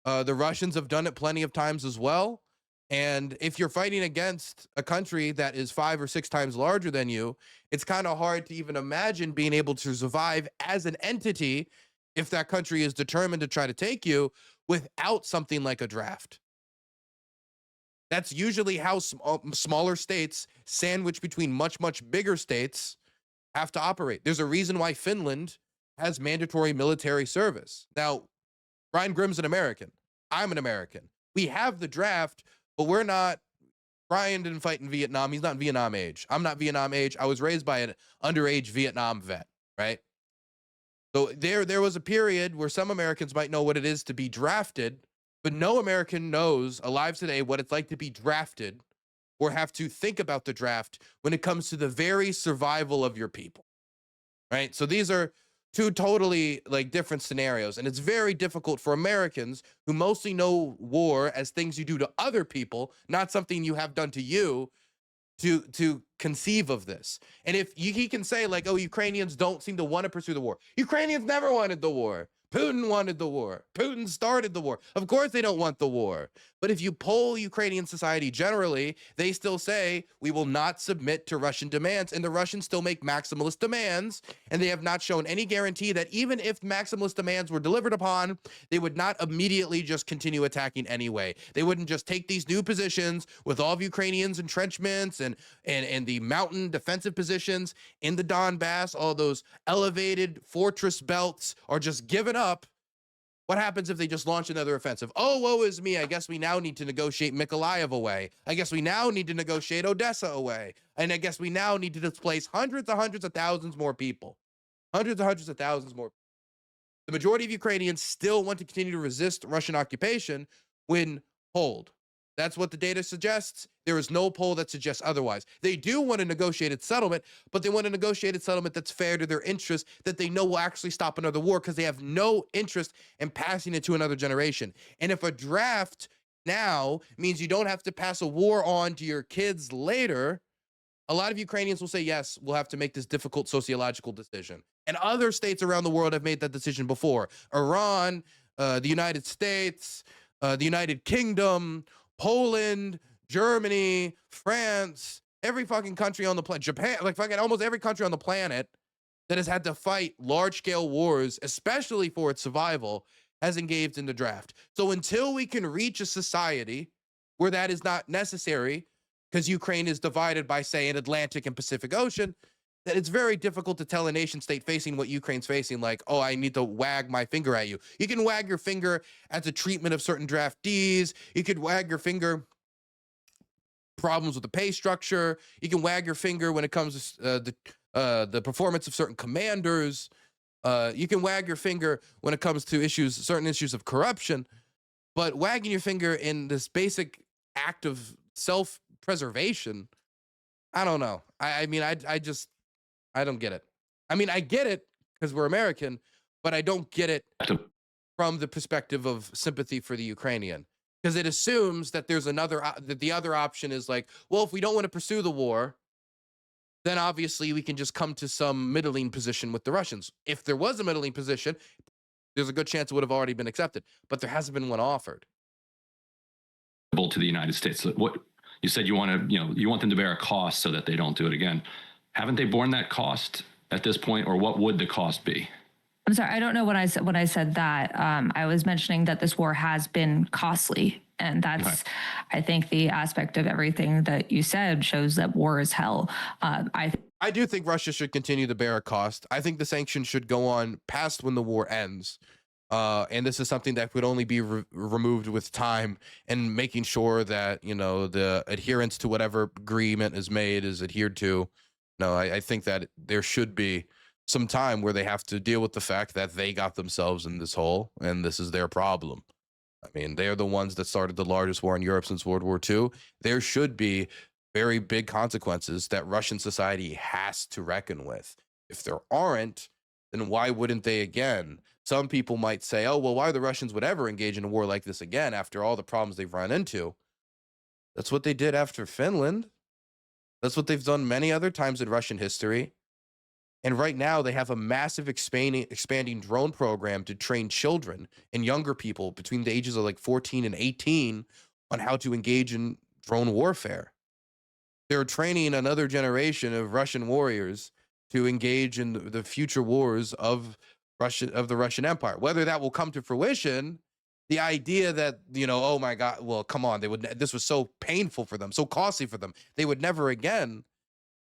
A: The Russians have done it plenty of times as well. And if you're fighting against a country that is 5 or 6 times larger than you, it's kind of hard to even imagine being able to survive as an entity if that country is determined to try to take you without something like a draft. That's usually how smaller states sandwiched between much bigger states have to operate. There's a reason why Finland has mandatory military service. Now, Ryan Grimm's an American. I'm an American. We have the draft, but we're not. Ryan didn't fight in Vietnam. He's not Vietnam age. I'm not Vietnam age. I was raised by an underage Vietnam vet, right? So there was a period where some Americans might know what it is to be drafted, but no American knows alive today what it's like to be drafted or have to think about the draft when it comes to the very survival of your people, right? So these are two totally like different scenarios, and it's very difficult for Americans who mostly know war as things you do to other people, not something you have done to you, to conceive of this. And if he can say like, oh, Ukrainians don't seem to want to pursue the war. Ukrainians never wanted the war. Putin wanted the war. Putin started the war. Of course they don't want the war. But if you poll Ukrainian society generally, they still say we will not submit to Russian demands, and the Russians still make maximalist demands, and they have not shown any guarantee that even if maximalist demands were delivered upon, they would not immediately just continue attacking anyway. They wouldn't just take these new positions with all of Ukrainians' entrenchments and the mountain defensive positions in the Donbass, all those elevated fortress belts are just given up. What happens if they just launch another offensive? Oh, woe is me. I guess we now need to negotiate Mykolaiv away. I guess we now need to negotiate Odessa away. And I guess we now need to displace hundreds of thousands more people. Hundreds of thousands more. The majority of Ukrainians still want to continue to resist Russian occupation when polled. That's what the data suggests. There is no poll that suggests otherwise. They do want a negotiated settlement, but they want a negotiated settlement that's fair to their interests, that they know will actually stop another war, because they have no interest in passing it to another generation. And if a draft now means you don't have to pass a war on to your kids later, a lot of Ukrainians will say, yes, we'll have to make this difficult sociological decision. And other states around the world have made that decision before. Iran, the United States, the United Kingdom, Poland, Germany, France, every fucking country on the planet, Japan, like fucking almost every country on the planet that has had to fight large-scale wars, especially for its survival, has engaged in the draft. So until we can reach a society where that is not necessary, because Ukraine is divided by, say, an Atlantic and Pacific Ocean, that it's very difficult to tell a nation state facing what Ukraine's facing, like, oh, I need to wag my finger at you. You can wag your finger at the treatment of certain draftees. You could wag your finger problems with the pay structure. You can wag your finger when it comes to the performance of certain commanders. You can wag your finger when it comes to certain issues of corruption. But wagging your finger in this basic act of self-preservation, I don't know. I mean, I don't get it. I mean, I get it because we're American, but I don't get it from the perspective of sympathy for the Ukrainian, because it assumes that there's that the other option is like, well, if we don't want to pursue the war, then obviously we can just come to some middling position with the Russians. If there was a middling position, there's a good chance it would have already been accepted, but there hasn't been one offered.
D: To the United States, what you said, you want them to bear a cost so that they don't do it again. Haven't they borne that cost at this point, or what would the cost be?
C: I'm sorry, I don't know when I said that. I was mentioning that this war has been costly, and that's, okay. I think the aspect of everything that you said shows that war is hell. I
A: do think Russia should continue to bear a cost. I think the sanctions should go on past when the war ends. And this is something that could only be removed with time and making sure that, the adherence to whatever agreement is made is adhered to. No, I think that there should be some time where they have to deal with the fact that they got themselves in this hole and this is their problem. I mean, they're the ones that started the largest war in Europe since World War II. There should be very big consequences that Russian society has to reckon with. If there aren't, then why wouldn't they again? Some people might say, oh, well, why the Russians would ever engage in a war like this again after all the problems they've run into? That's what they did after Finland. That's what they've done many other times in Russian history. And right now they have a massive expanding drone program to train children and younger people between the ages of like 14 and 18 on how to engage in drone warfare. They're training another generation of Russian warriors to engage in the future wars of the Russian Empire. Whether that will come to fruition, the idea that, oh my God, well, come on, this was so painful for them, so costly for them, they would never again.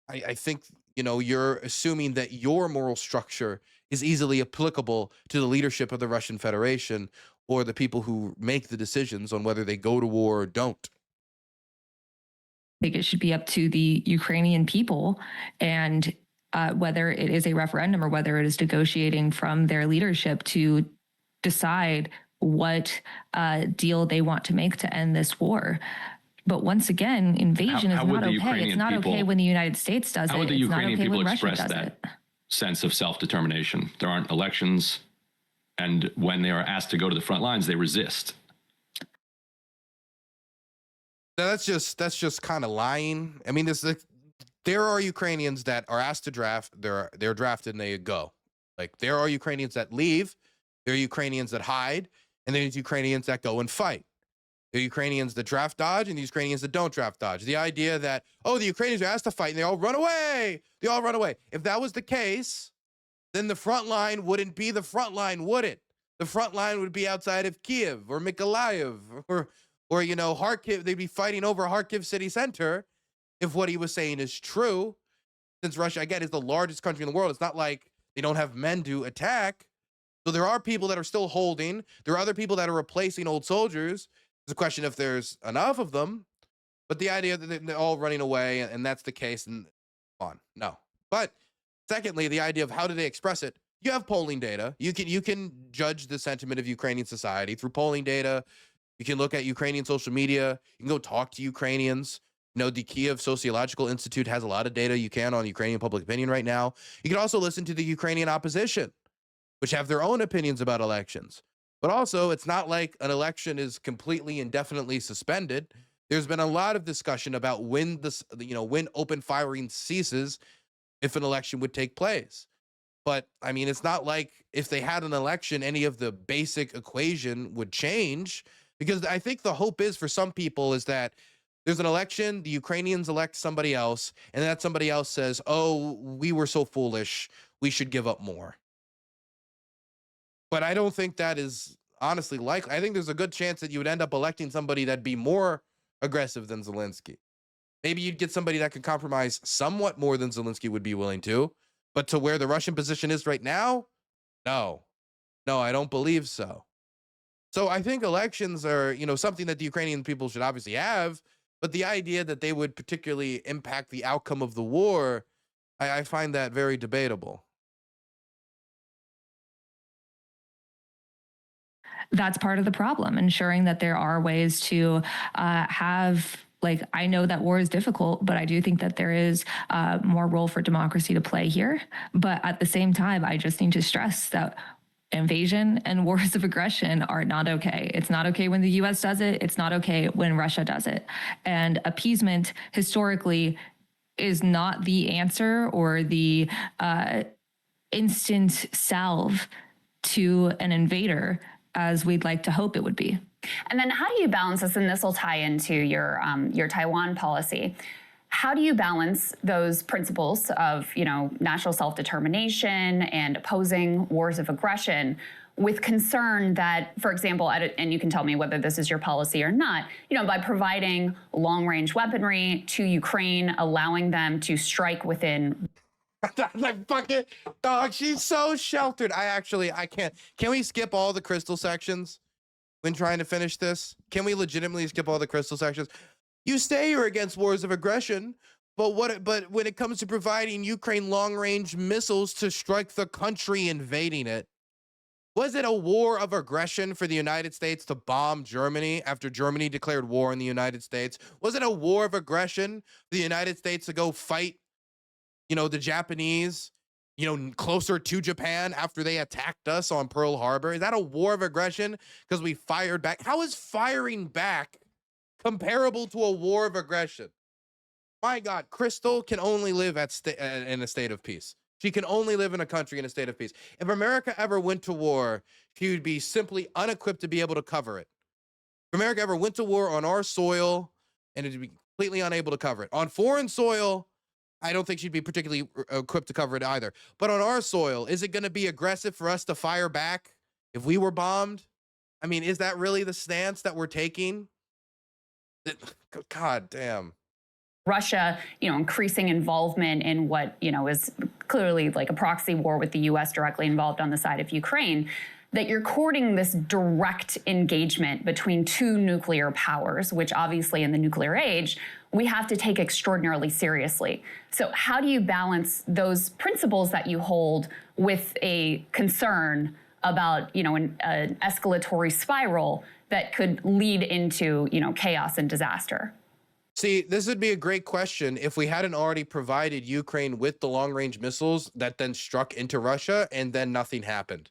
A: I think, you're assuming that your moral structure is easily applicable to the leadership of the Russian Federation or the people who make the decisions on whether they go to war or don't.
C: I think it should be up to the Ukrainian people, and whether it is a referendum or whether it is negotiating from their leadership to decide what deal they want to make to end this war. But once again, invasion is not okay. It's not okay when the United States does it.
D: How would the
C: It's
D: Ukrainian
C: not okay
D: people
C: when Russia
D: express
C: does
D: that
C: it.
D: sense of self-determination? There aren't elections, and when they are asked to go to the front lines, they resist.
A: That's just kind of lying. I mean, there are Ukrainians that are asked to draft. They're drafted and they go. Like, there are Ukrainians that leave. There are Ukrainians that hide, and there's Ukrainians that go and fight. There are Ukrainians that draft dodge and the Ukrainians that don't draft dodge. The idea that, oh, the Ukrainians are asked to fight and they all run away. They all run away. If that was the case, then the front line wouldn't be the front line, would it? The front line would be outside of Kiev or Mykolaiv or Kharkiv. They'd be fighting over Kharkiv city center if what he was saying is true. Since Russia, again, is the largest country in the world, it's not like they don't have men to attack. So there are people that are still holding. There are other people that are replacing old soldiers. It's a question if there's enough of them, but the idea that they're all running away and that's the case, and on, no. But secondly, the idea of how do they express it? You have polling data. You can judge the sentiment of Ukrainian society through polling data. You can look at Ukrainian social media. You can go talk to Ukrainians. You know, the Kiev Sociological Institute has a lot of data you can on Ukrainian public opinion right now. You can also listen to the Ukrainian opposition, which have their own opinions about elections. But also, it's not like an election is completely indefinitely suspended. There's been a lot of discussion about when when open firing ceases, if an election would take place. But I mean, it's not like if they had an election, any of the basic equation would change, because I think the hope is for some people is that there's an election, the Ukrainians elect somebody else, and that somebody else says, oh, we were so foolish, we should give up more. But I don't think that is honestly likely. I think there's a good chance that you would end up electing somebody that'd be more aggressive than Zelensky. Maybe you'd get somebody that could compromise somewhat more than Zelensky would be willing to. But to where the Russian position is right now, no, I don't believe so. So I think elections are, something that the Ukrainian people should obviously have, but the idea that they would particularly impact the outcome of the war, I find that very debatable.
C: That's part of the problem, ensuring that there are ways to have, like, I know that war is difficult, but I do think that there is more role for democracy to play here. But at the same time, I just need to stress that invasion and wars of aggression are not okay. It's not okay when the US does it. It's not okay when Russia does it. And appeasement historically is not the answer or the instant salve to an invader as we'd like to hope it would be.
B: And then how do you balance this? And this will tie into your Taiwan policy. How do you balance those principles of, national self-determination and opposing wars of aggression with concern that, for example, and you can tell me whether this is your policy or not, by providing long-range weaponry to Ukraine, allowing them to strike within.
A: Like, fucking dog, she's so sheltered. I can't. Can we skip all the crystal sections when trying to finish this? Can we legitimately skip all the crystal sections? You say you're against wars of aggression, but when it comes to providing Ukraine long-range missiles to strike the country invading it, was it a war of aggression for the United States to bomb Germany after Germany declared war on the United States? Was it a war of aggression for the United States to go fight, the Japanese, closer to Japan after they attacked us on Pearl Harbor? Is that a war of aggression because we fired back? How is firing back comparable to a war of aggression? My God, Crystal can only live in a state of peace. She can only live in a country in a state of peace. If America ever went to war, she would be simply unequipped to be able to cover it. If America ever went to war on our soil, and it'd be completely unable to cover it. On foreign soil, I don't think she'd be particularly equipped to cover it either. But on our soil, is it going to be aggressive for us to fire back if we were bombed? I mean, is that really the stance that we're taking? God damn.
B: Russia, increasing involvement in what, is clearly like a proxy war with the US directly involved on the side of Ukraine, that you're courting this direct engagement between two nuclear powers, which obviously in the nuclear age, we have to take extraordinarily seriously. So how do you balance those principles that you hold with a concern about, an escalatory spiral that could lead into, chaos and disaster?
A: See, this would be a great question if we hadn't already provided Ukraine with the long-range missiles that then struck into Russia and then nothing happened.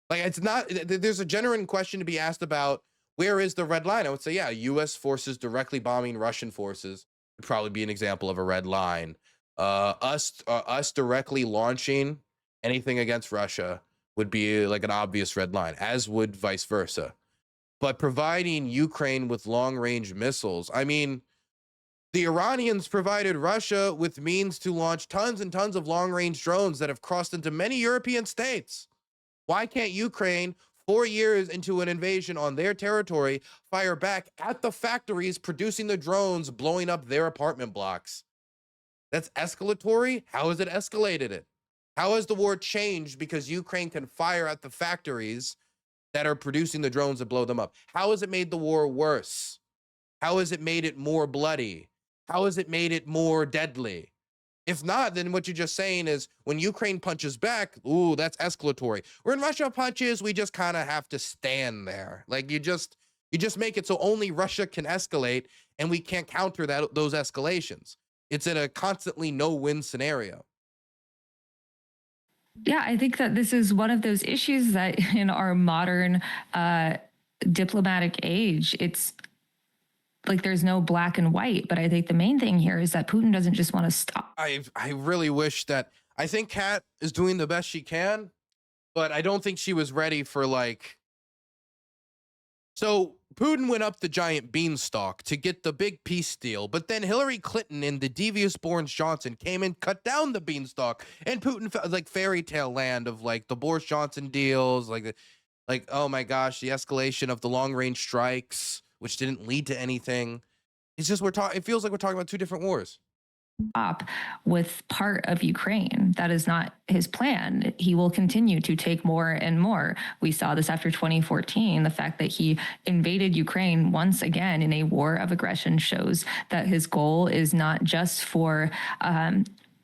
A: Like, it's not, there's a genuine question to be asked about where is the red line? I would say, yeah, US forces directly bombing Russian forces would probably be an example of a red line. Us directly launching anything against Russia would be like an obvious red line, as would vice versa. But providing Ukraine with long-range missiles, I mean, the Iranians provided Russia with means to launch tons and tons of long-range drones that have crossed into many European states. Why can't Ukraine, 4 years into an invasion on their territory, fire back at the factories producing the drones blowing up their apartment blocks? That's escalatory? How has it escalated it? How has the war changed because Ukraine can fire at the factories that are producing the drones that blow them up? How has it made the war worse? How has it made it more bloody? How has it made it more deadly? If not, then what you're just saying is when Ukraine punches back, ooh, that's escalatory. When Russia punches, we just kind of have to stand there. Like you just make it so only Russia can escalate and we can't counter those escalations. It's in a constantly no-win scenario.
C: Yeah, I think that this is one of those issues that in our modern diplomatic age, it's like there's no black and white. But I think the main thing here is that Putin doesn't just want to stop.
A: I really wish that, I think Kat is doing the best she can, but I don't think she was ready for like, so Putin went up the giant beanstalk to get the big peace deal, but then Hillary Clinton and the devious Boris Johnson came and cut down the beanstalk, and Putin felt like fairy tale land of like the Boris Johnson deals, like oh my gosh, the escalation of the long range strikes, which didn't lead to anything. It's just it feels like we're talking about two different wars.
C: With part of Ukraine. That is not his plan. He will continue to take more and more. We saw this after 2014. The fact that he invaded Ukraine once again in a war of aggression shows that his goal is not just for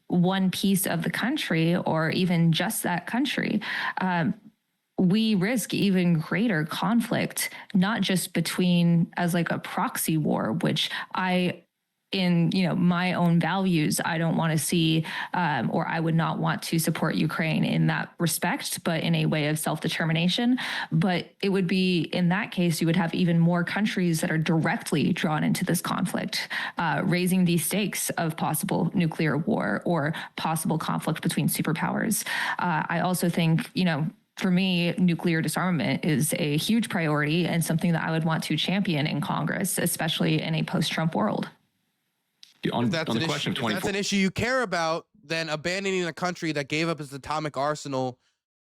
C: one piece of the country or even just that country. We risk even greater conflict, not just between as like a proxy war, which in my own values, I don't want to see, or I would not want to support Ukraine in that respect, but in a way of self-determination. But it would be, in that case, you would have even more countries that are directly drawn into this conflict, raising the stakes of possible nuclear war or possible conflict between superpowers. I also think, for me, nuclear disarmament is a huge priority and something that I would want to champion in Congress, especially in a post-Trump world.
D: On the question of 24,
A: if that's an issue you care about, then abandoning a country that gave up its atomic arsenal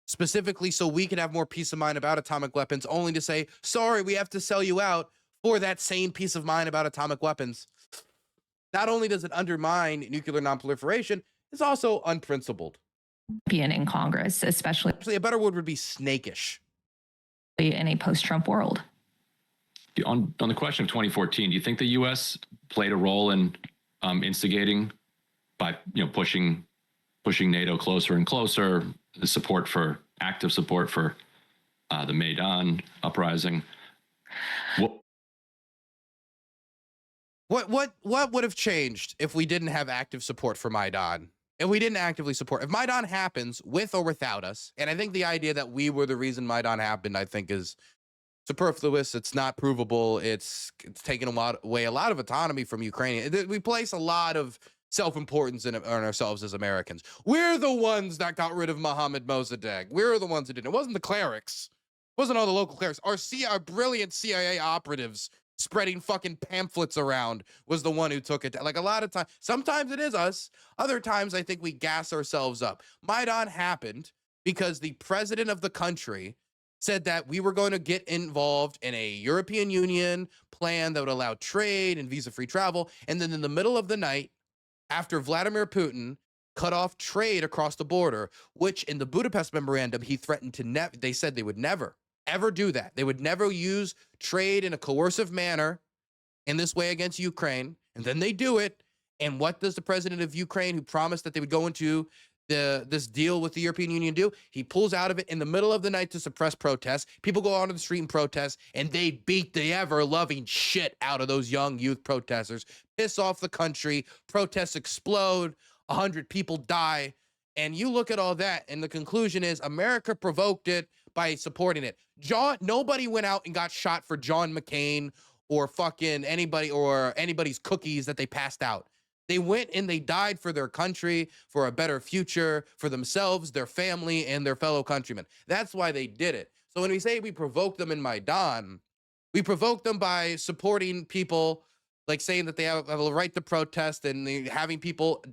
A: specifically so we can have more peace of mind about atomic weapons, only to say, sorry, we have to sell you out for that same peace of mind about atomic weapons. Not only does it undermine nuclear nonproliferation, it's also unprincipled.
C: In Congress, especially.
A: Actually, a better word would be snakish.
C: In a post-Trump world.
D: On the question of 2014, do you think the U.S. played a role in instigating by pushing NATO closer and closer, the active support for the Maidan uprising?
A: What would have changed if we didn't have active support for Maidan? If we didn't actively support, if Maidan happens with or without us, and I think the idea that we were the reason Maidan happened, I think is superfluous. It's not provable. It's taken away a lot of autonomy from Ukraine. We place a lot of self-importance on ourselves as Americans. We're the ones that got rid of Mohammad Mossadegh. We're the ones who did it. It wasn't the clerics. It wasn't all the local clerics. Our brilliant CIA operatives spreading fucking pamphlets around was the one who took it. Like a lot of times, sometimes it is us. Other times I think we gas ourselves up. Maidan happened because the president of the country said that we were going to get involved in a European Union plan that would allow trade and visa-free travel. And then in the middle of the night, after Vladimir Putin cut off trade across the border, which in the Budapest Memorandum, he threatened to they said they would never, ever do that. They would never use trade in a coercive manner in this way against Ukraine. And then they do it. And what does the president of Ukraine, who promised that they would go into this deal with the European Union do? He pulls out of it in the middle of the night to suppress protests. People go onto the street and protest, and they beat the ever-loving shit out of those young youth protesters, piss off the country, protests explode, 100 people die. And you look at all that, and the conclusion is America provoked it by supporting it. Nobody went out and got shot for John McCain or fucking anybody or anybody's cookies that they passed out. They went and they died for their country, for a better future, for themselves, their family, and their fellow countrymen. That's why they did it. So when we say we provoked them in Maidan, we provoked them by supporting people, like saying that they have a right to protest, and having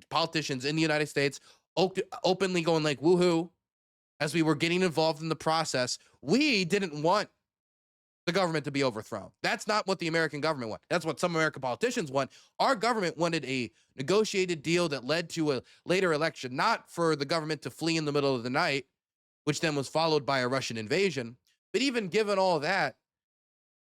A: politicians in the United States openly going like, woohoo, as we were getting involved in the process. We didn't want the government to be overthrown. That's not what the American government wanted. That's what some American politicians want. Our government wanted a negotiated deal that led to a later election, not for the government to flee in the middle of the night, which then was followed by a Russian invasion. But even given all that,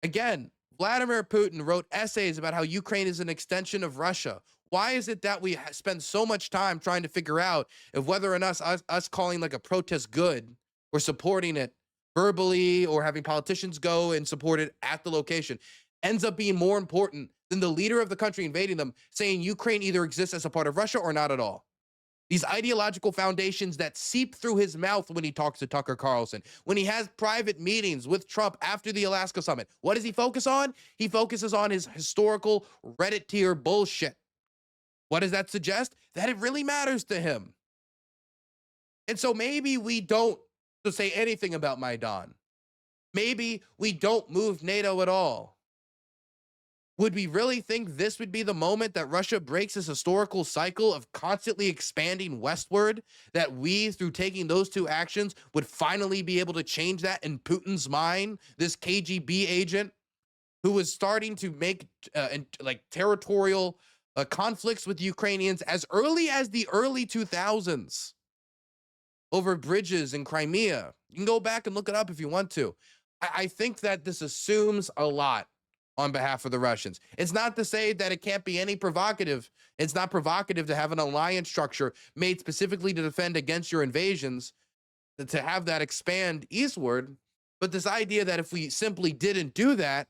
A: again, Vladimir Putin wrote essays about how Ukraine is an extension of Russia. Why is it that we spend so much time trying to figure out if whether or not us calling like a protest good or supporting it verbally or having politicians go and support it at the location ends up being more important than the leader of the country invading them saying Ukraine either exists as a part of Russia or not at all? These ideological foundations that seep through his mouth when he talks to Tucker Carlson, when he has private meetings with Trump after the Alaska summit. What does he focus on? He focuses on his historical Reddit tier bullshit. What does that suggest? That it really matters to him. And so maybe we don't say anything about Maidan. Maybe we don't move NATO at all. Would we really think this would be the moment that Russia breaks this historical cycle of constantly expanding westward, that we, through taking those two actions, would finally be able to change that in Putin's mind, this KGB agent who was starting to make territorial conflicts with Ukrainians as early as the early 2000s over bridges in Crimea? You can go back and look it up if you want to. I think that this assumes a lot on behalf of the Russians. It's not to say that it can't be any provocative. It's not provocative to have an alliance structure made specifically to defend against your invasions, to have that expand eastward. But this idea that if we simply didn't do that,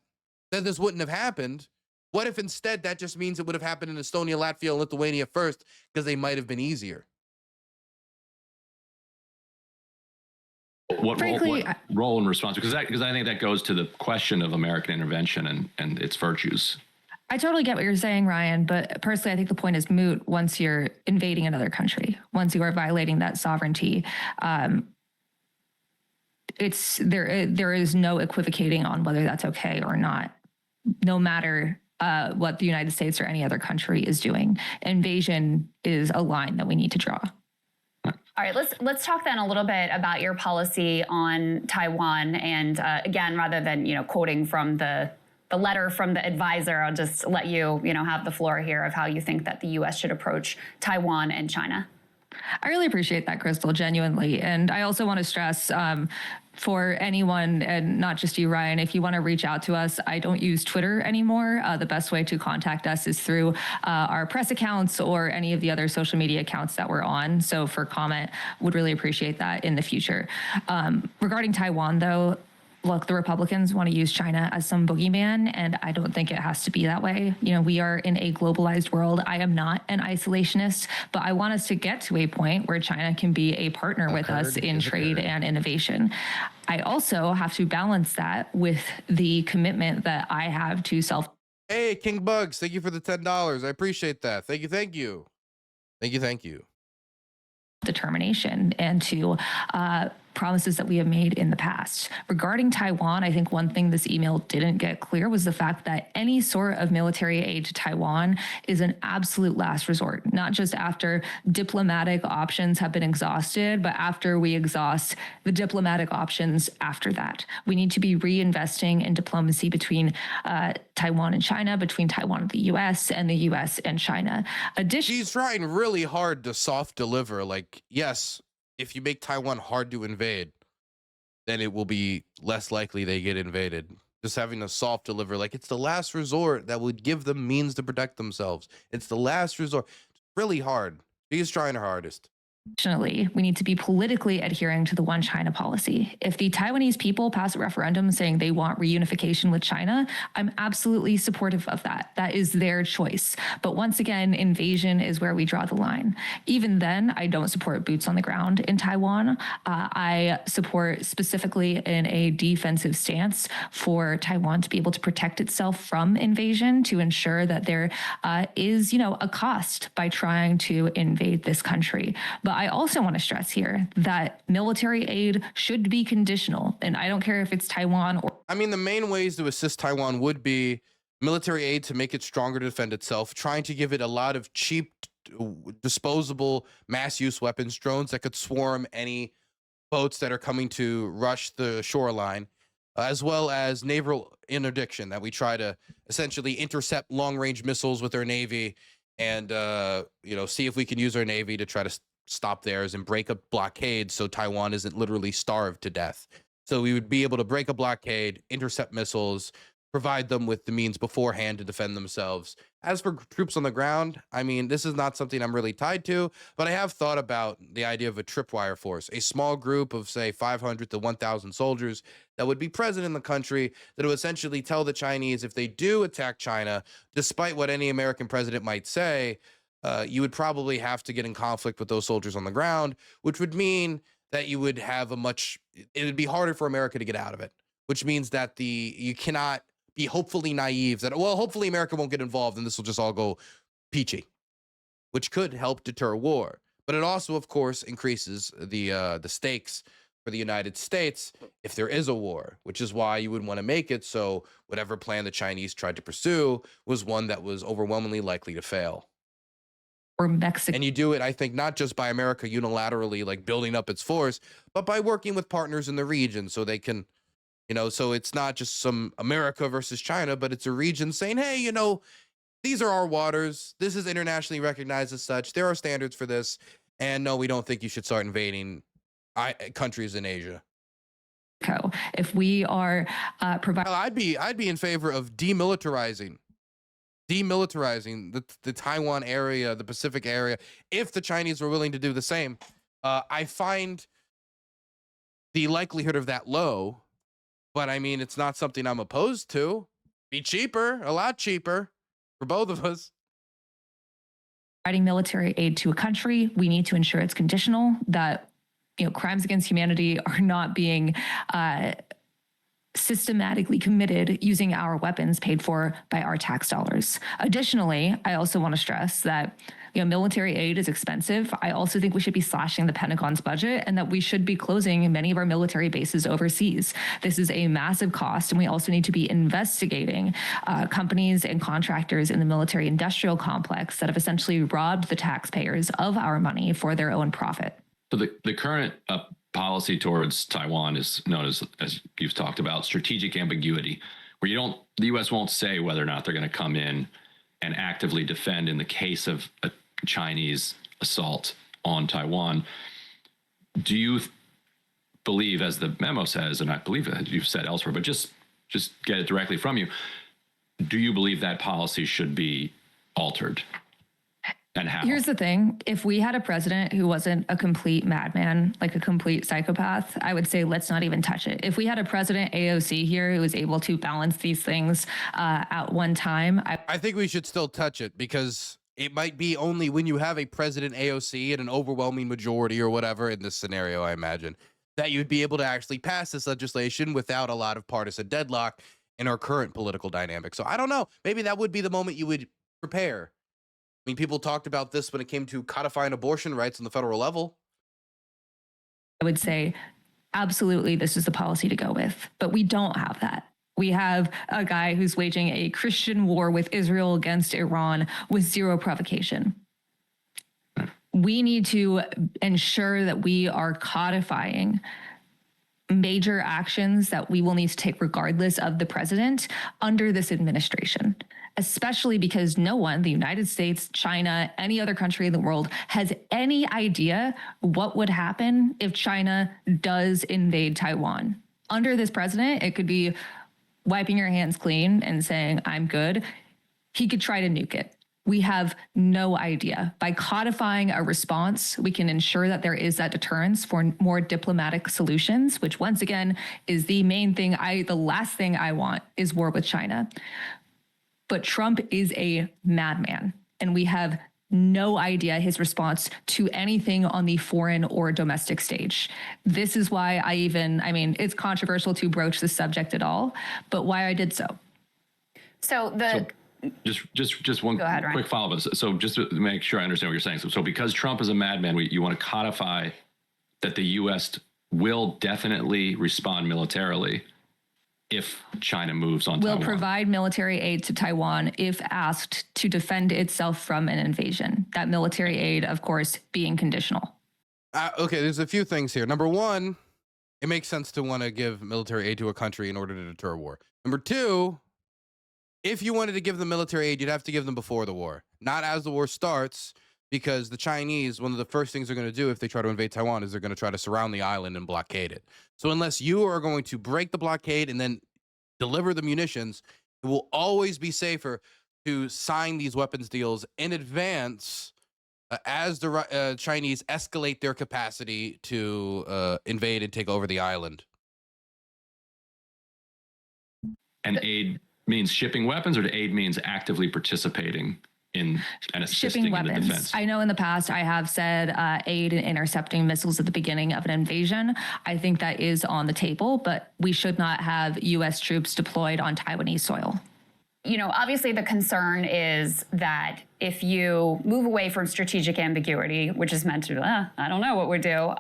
A: then this wouldn't have happened. What if instead that just means it would have happened in Estonia, Latvia, and Lithuania first because they might have been easier?
D: What role and response? Because I think that goes to the question of American intervention and its virtues.
C: I totally get what you're saying, Ryan, but personally, I think the point is moot once you're invading another country, once you are violating that sovereignty. There is no equivocating on whether that's okay or not, no matter what the United States or any other country is doing. Invasion is a line that we need to draw.
B: All right, let's talk then a little bit about your policy on Taiwan. And again, rather than quoting from the letter from the advisor, I'll just let you have the floor here of how you think that the U.S. should approach Taiwan and China.
C: I really appreciate that, Crystal, genuinely. And I also want to stress for anyone, and not just you, Ryan, if you want to reach out to us, I don't use Twitter anymore. The best way to contact us is through our press accounts or any of the other social media accounts that we're on. So for comment, would really appreciate that in the future. Regarding Taiwan, though, look, the Republicans want to use China as some boogeyman, and I don't think it has to be that way. We are in a globalized world. I am not an isolationist, but I want us to get to a point where China can be a partner with us in trade and innovation. I also have to balance that with the commitment that I have to self.
A: Hey, King Bugs, thank you for the $10. I appreciate that. Thank you.
C: Determination and to promises that we have made in the past. Regarding Taiwan, I think one thing this email didn't get clear was the fact that any sort of military aid to Taiwan is an absolute last resort, not just after diplomatic options have been exhausted, but after we exhaust the diplomatic options after that. We need to be reinvesting in diplomacy between Taiwan and China, between Taiwan and the U.S., and the U.S. and China.
A: She's trying really hard to soft deliver, yes, if you make Taiwan hard to invade, then it will be less likely they get invaded. Just having a soft deliver, it's the last resort that would give them means to protect themselves. It's the last resort. It's really hard. She's trying her hardest.
C: Additionally, we need to be politically adhering to the one China policy. If the Taiwanese people pass a referendum saying they want reunification with China, I'm absolutely supportive of that. That is their choice. But once again, invasion is where we draw the line. Even then, I don't support boots on the ground in Taiwan. I support specifically in a defensive stance for Taiwan to be able to protect itself from invasion, to ensure that there is, a cost by trying to invade this country. But I also want to stress here that military aid should be conditional. And I don't care if it's Taiwan or...
A: the main ways to assist Taiwan would be military aid to make it stronger to defend itself, trying to give it a lot of cheap, disposable, mass use weapons, drones that could swarm any boats that are coming to rush the shoreline, as well as naval interdiction, that we try to essentially intercept long-range missiles with our Navy and, see if we can use our Navy to try to stop theirs and break a blockade so Taiwan isn't literally starved to death. So we would be able to break a blockade, intercept missiles, provide them with the means beforehand to defend themselves. As for troops on the ground, I mean, this is not something I'm really tied to, but I have thought about the idea of a tripwire force, a small group of, say, 500 to 1,000 soldiers that would be present in the country that would essentially tell the Chinese if they do attack China, despite what any American president might say, you would probably have to get in conflict with those soldiers on the ground, which would mean that you would have it would be harder for America to get out of it, which means that you cannot be hopefully naive that, well, hopefully America won't get involved and this will just all go peachy, which could help deter war. But it also, of course, increases the stakes for the United States if there is a war, which is why you would want to make it so whatever plan the Chinese tried to pursue was one that was overwhelmingly likely to fail.
C: Or Mexico.
A: And you do it, I think, not just by America unilaterally, like building up its force, but by working with partners in the region so they can, so it's not just some America versus China, but it's a region saying, hey, these are our waters. This is internationally recognized as such. There are standards for this. And no, we don't think you should start invading countries in Asia.
C: If we are providing,
A: I'd be in favor of demilitarizing the Taiwan area, the Pacific area, if the Chinese were willing to do the same. I find the likelihood of that low, but I mean, it's not something I'm opposed to. Be cheaper, a lot cheaper for both of us.
C: providing military aid to a country, we need to ensure it's conditional, that crimes against humanity are not being systematically committed using our weapons paid for by our tax dollars. Additionally, I also want to stress that military aid is expensive. I also think we should be slashing the Pentagon's budget and that we should be closing many of our military bases overseas. This is a massive cost, and we also need to be investigating companies and contractors in the military industrial complex that have essentially robbed the taxpayers of our money for their own profit.
D: So the current policy towards Taiwan is known as you've talked about, strategic ambiguity, where the U.S. won't say whether or not they're going to come in and actively defend in the case of a Chinese assault on Taiwan. Do you believe, as the memo says, and I believe that you've said elsewhere, but just get it directly from you, do you believe that policy should be altered? And how?
C: Here's the thing. If we had a president who wasn't a complete madman, like a complete psychopath, I would say let's not even touch it. If we had a president AOC here who was able to balance these things at one time,
A: I think we should still touch it, because it might be only when you have a president AOC and an overwhelming majority or whatever in this scenario, I imagine, that you'd be able to actually pass this legislation without a lot of partisan deadlock in our current political dynamic. So I don't know. Maybe that would be the moment you would prepare. I mean, people talked about this when it came to codifying abortion rights on the federal level.
C: I would say, absolutely, this is the policy to go with. But we don't have that. We have a guy who's waging a Christian war with Israel against Iran with zero provocation. We need to ensure that we are codifying major actions that we will need to take regardless of the president under this administration, especially because no one, the United States, China, any other country in the world, has any idea what would happen if China does invade Taiwan. Under this president, it could be wiping your hands clean and saying, I'm good. He could try to nuke it. We have no idea. By codifying a response, we can ensure that there is that deterrence for more diplomatic solutions, which once again is the main thing. The last thing I want is war with China. But Trump is a madman, and we have no idea his response to anything on the foreign or domestic stage. This is why it's controversial to broach the subject at all, but why I did so.
D: Just one quick follow-up. So just to make sure I understand what you're saying. So because Trump is a madman, you want to codify that the U.S. will definitely respond militarily if China moves on Taiwan.
C: Will provide military aid to Taiwan if asked to defend itself from an invasion. That military aid, of course, being conditional.
A: Okay, there's a few things here. Number one, it makes sense to want to give military aid to a country in order to deter war. Number two, if you wanted to give them military aid, you'd have to give them before the war, not as the war starts, because the Chinese, one of the first things they're going to do if they try to invade Taiwan is they're going to try to surround the island and blockade it. So unless you are going to break the blockade and then deliver the munitions, It will always be safer to sign these weapons deals in advance as the Chinese escalate their capacity to invade and take over the island.
D: And aid means shipping weapons, or aid means actively participating in and assisting
C: Shipping
D: in the
C: weapons.
D: defense?
C: I know in the past I have said aid in intercepting missiles at the beginning of an invasion. I think that is on the table, but we should not have U.S. troops deployed on Taiwanese soil.
B: You know, obviously the concern is that if you move away from strategic ambiguity, which is meant to, I don't know what we do,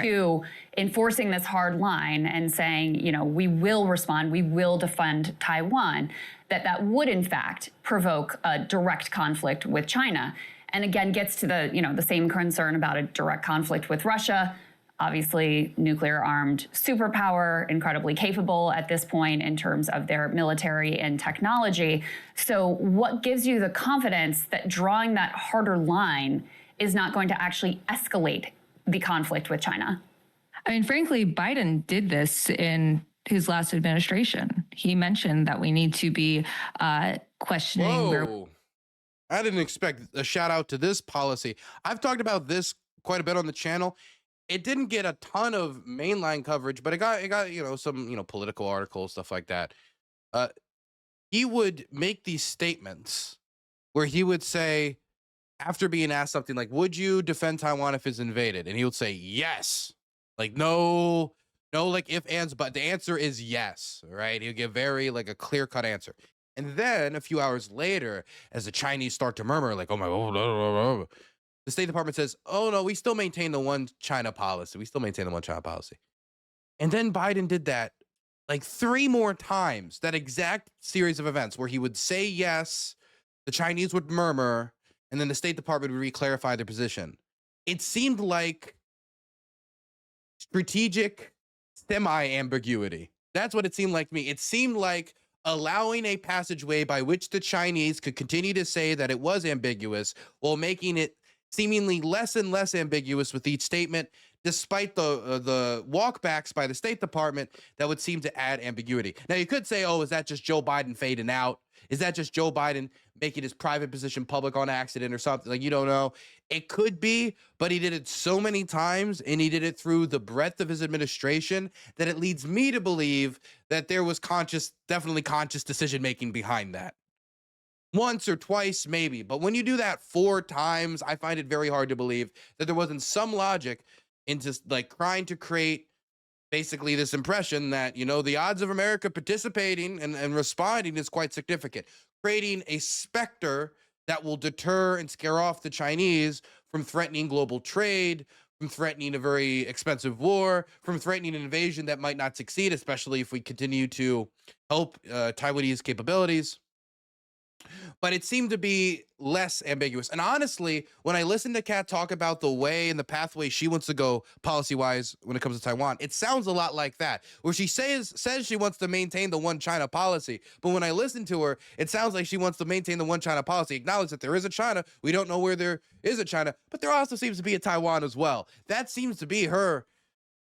B: to enforcing this hard line and saying, you know, we will respond, we will defend Taiwan, that would in fact provoke a direct conflict with China. And again, gets to the, you know, the same concern about a direct conflict with Russia. Obviously, nuclear-armed superpower, incredibly capable at this point in terms of their military and technology. So what gives you the confidence that drawing that harder line is not going to actually escalate the conflict with China?
C: I mean, frankly, Biden did this in his last administration. He mentioned that we need to be questioning where.
A: I didn't expect a shout out to this policy. I've talked about this quite a bit on the channel. It didn't get a ton of mainline coverage, but it got you know, some, you know, political articles, stuff like that. He would make these statements where he would say, after being asked something like, would you defend Taiwan if it's invaded? And he would say, yes. Like, no, like if, ands, but the answer is yes, right? He'll give very like a clear-cut answer. And then a few hours later, as the Chinese start to murmur, like, oh my God, the State Department says, oh no, we still maintain the one China policy. We still maintain the one China policy. And then Biden did that like 3 more times, that exact series of events where he would say yes, the Chinese would murmur, and then the State Department would re-clarify their position. It seemed like strategic semi-ambiguity. That's what it seemed like to me. It seemed like allowing a passageway by which the Chinese could continue to say that it was ambiguous while making it seemingly less and less ambiguous with each statement, despite the walkbacks by the State Department that would seem to add ambiguity. Now, you could say, oh, is that just Joe Biden fading out? Is that just Joe Biden making his private position public on accident or something? Like, you don't know. It could be, but he did it so many times, and he did it through the breadth of his administration, that it leads me to believe that there was definitely conscious decision-making behind that. Once or twice, maybe. But when you do that 4 times, I find it very hard to believe that there wasn't some logic into like trying to create basically this impression that, you know, the odds of America participating and responding is quite significant. Creating a specter that will deter and scare off the Chinese from threatening global trade, from threatening a very expensive war, from threatening an invasion that might not succeed, especially if we continue to help Taiwanese capabilities. But it seemed to be less ambiguous. And honestly, when I listen to Kat talk about the way and the pathway she wants to go policy-wise when it comes to Taiwan, it sounds a lot like that, where she says she wants to maintain the one China policy. But when I listen to her, it sounds like she wants to maintain the one China policy, acknowledge that there is a China. We don't know where there is a China, but there also seems to be a Taiwan as well. That seems to be her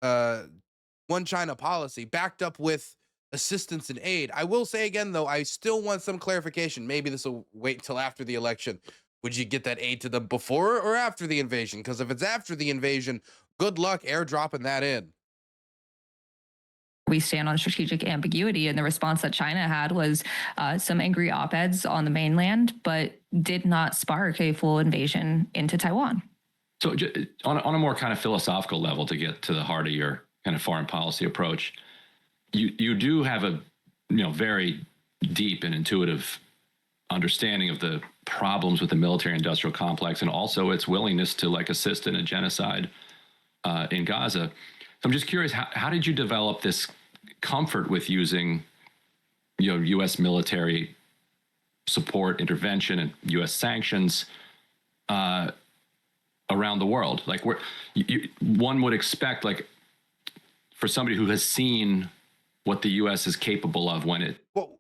A: one China policy, backed up with assistance and aid. I will say again, though, I still want some clarification. Maybe this will wait until after the election. Would you get that aid to them before or after the invasion? Because if it's after the invasion, good luck airdropping that in.
C: We stand on strategic ambiguity, and the response that China had was some angry op-eds on the mainland, but did not spark a full invasion into Taiwan.
D: So on a more kind of philosophical level, to get to the heart of your kind of foreign policy approach, you do have a very deep and intuitive understanding of the problems with the military industrial complex, and also its willingness to like assist in a genocide in Gaza. So I'm just curious, how did you develop this comfort with using U.S. military support, intervention, and U.S. sanctions around the world? Like, one would expect, like, for somebody who has seen what the U.S. is capable of when it...
A: Well,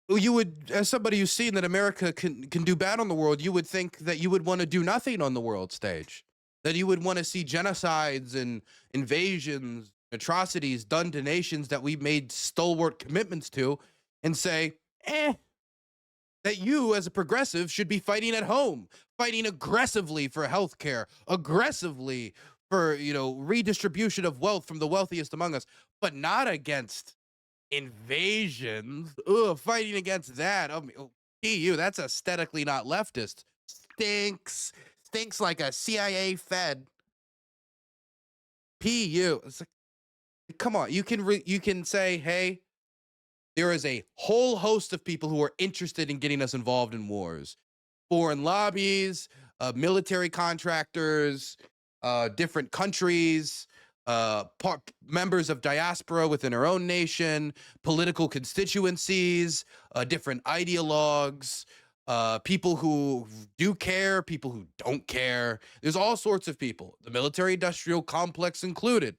A: you would, as somebody who's seen that America can do bad on the world, you would think that you would want to do nothing on the world stage. That you would want to see genocides and invasions, atrocities done to nations that we've made stalwart commitments to, and say, that you as a progressive should be fighting at home, fighting aggressively for healthcare, aggressively for, redistribution of wealth from the wealthiest among us, but not against invasions. Ugh, fighting against that. EU, that's aesthetically not leftist. Stinks like a CIA fed. PU. It's like, come on, you can say, hey, there is a whole host of people who are interested in getting us involved in wars. Foreign lobbies, military contractors, different countries, members of diaspora within our own nation, political constituencies, different ideologues, people who do care, people who don't care. There's all sorts of people, the military-industrial complex included.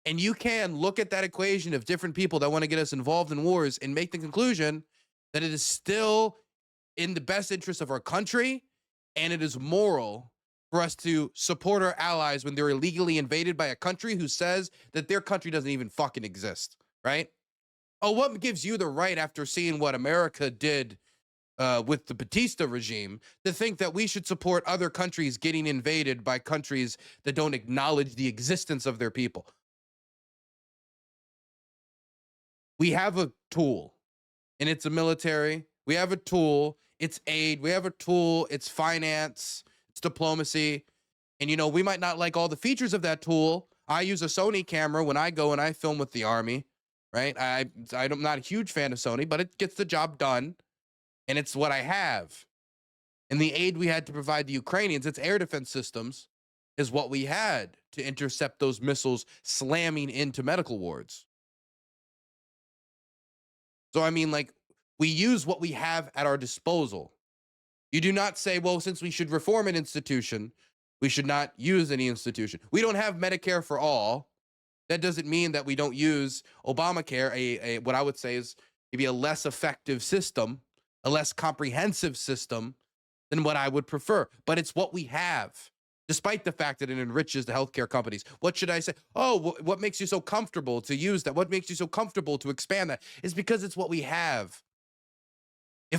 A: And you can look at that equation of different people that want to get us involved in wars and make the conclusion that it is still in the best interest of our country, and it is moral for us to support our allies when they're illegally invaded by a country who says that their country doesn't even fucking exist, right? Oh, what gives you the right, after seeing what America did with the Batista regime, to think that we should support other countries getting invaded by countries that don't acknowledge the existence of their people? We have a tool, and it's a military. We have a tool, it's aid. We have a tool, it's finance, it's diplomacy. And, we might not like all the features of that tool. I use a Sony camera when I go and I film with the Army, right? I'm not a huge fan of Sony, but it gets the job done, and it's what I have. And the aid we had to provide the Ukrainians, its air defense systems, is what we had to intercept those missiles slamming into medical wards. So, we use what we have at our disposal. You do not say, well, since we should reform an institution, we should not use any institution. We don't have Medicare for all. That doesn't mean that we don't use Obamacare, what I would say is maybe a less effective system, a less comprehensive system than what I would prefer. But it's what we have, despite the fact that it enriches the healthcare companies. What should I say? Oh, what makes you so comfortable to use that? What makes you so comfortable to expand that? It's because it's what we have.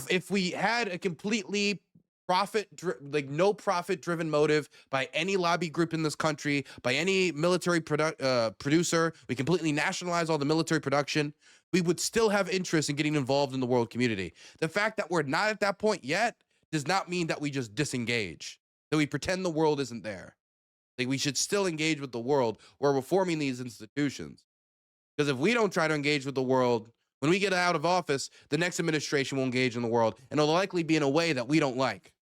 A: If we had a completely no profit driven motive by any lobby group in this country, by any military producer, we completely nationalize all the military production, we would still have interest in getting involved in the world community. The fact that we're not at that point yet does not mean that we just disengage, that we pretend the world isn't there. Like, we should still engage with the world. We're reforming these institutions. Because if we don't try to engage with the world, when we get out of office, the next administration will engage in the world, and it'll likely be in a way that we don't like.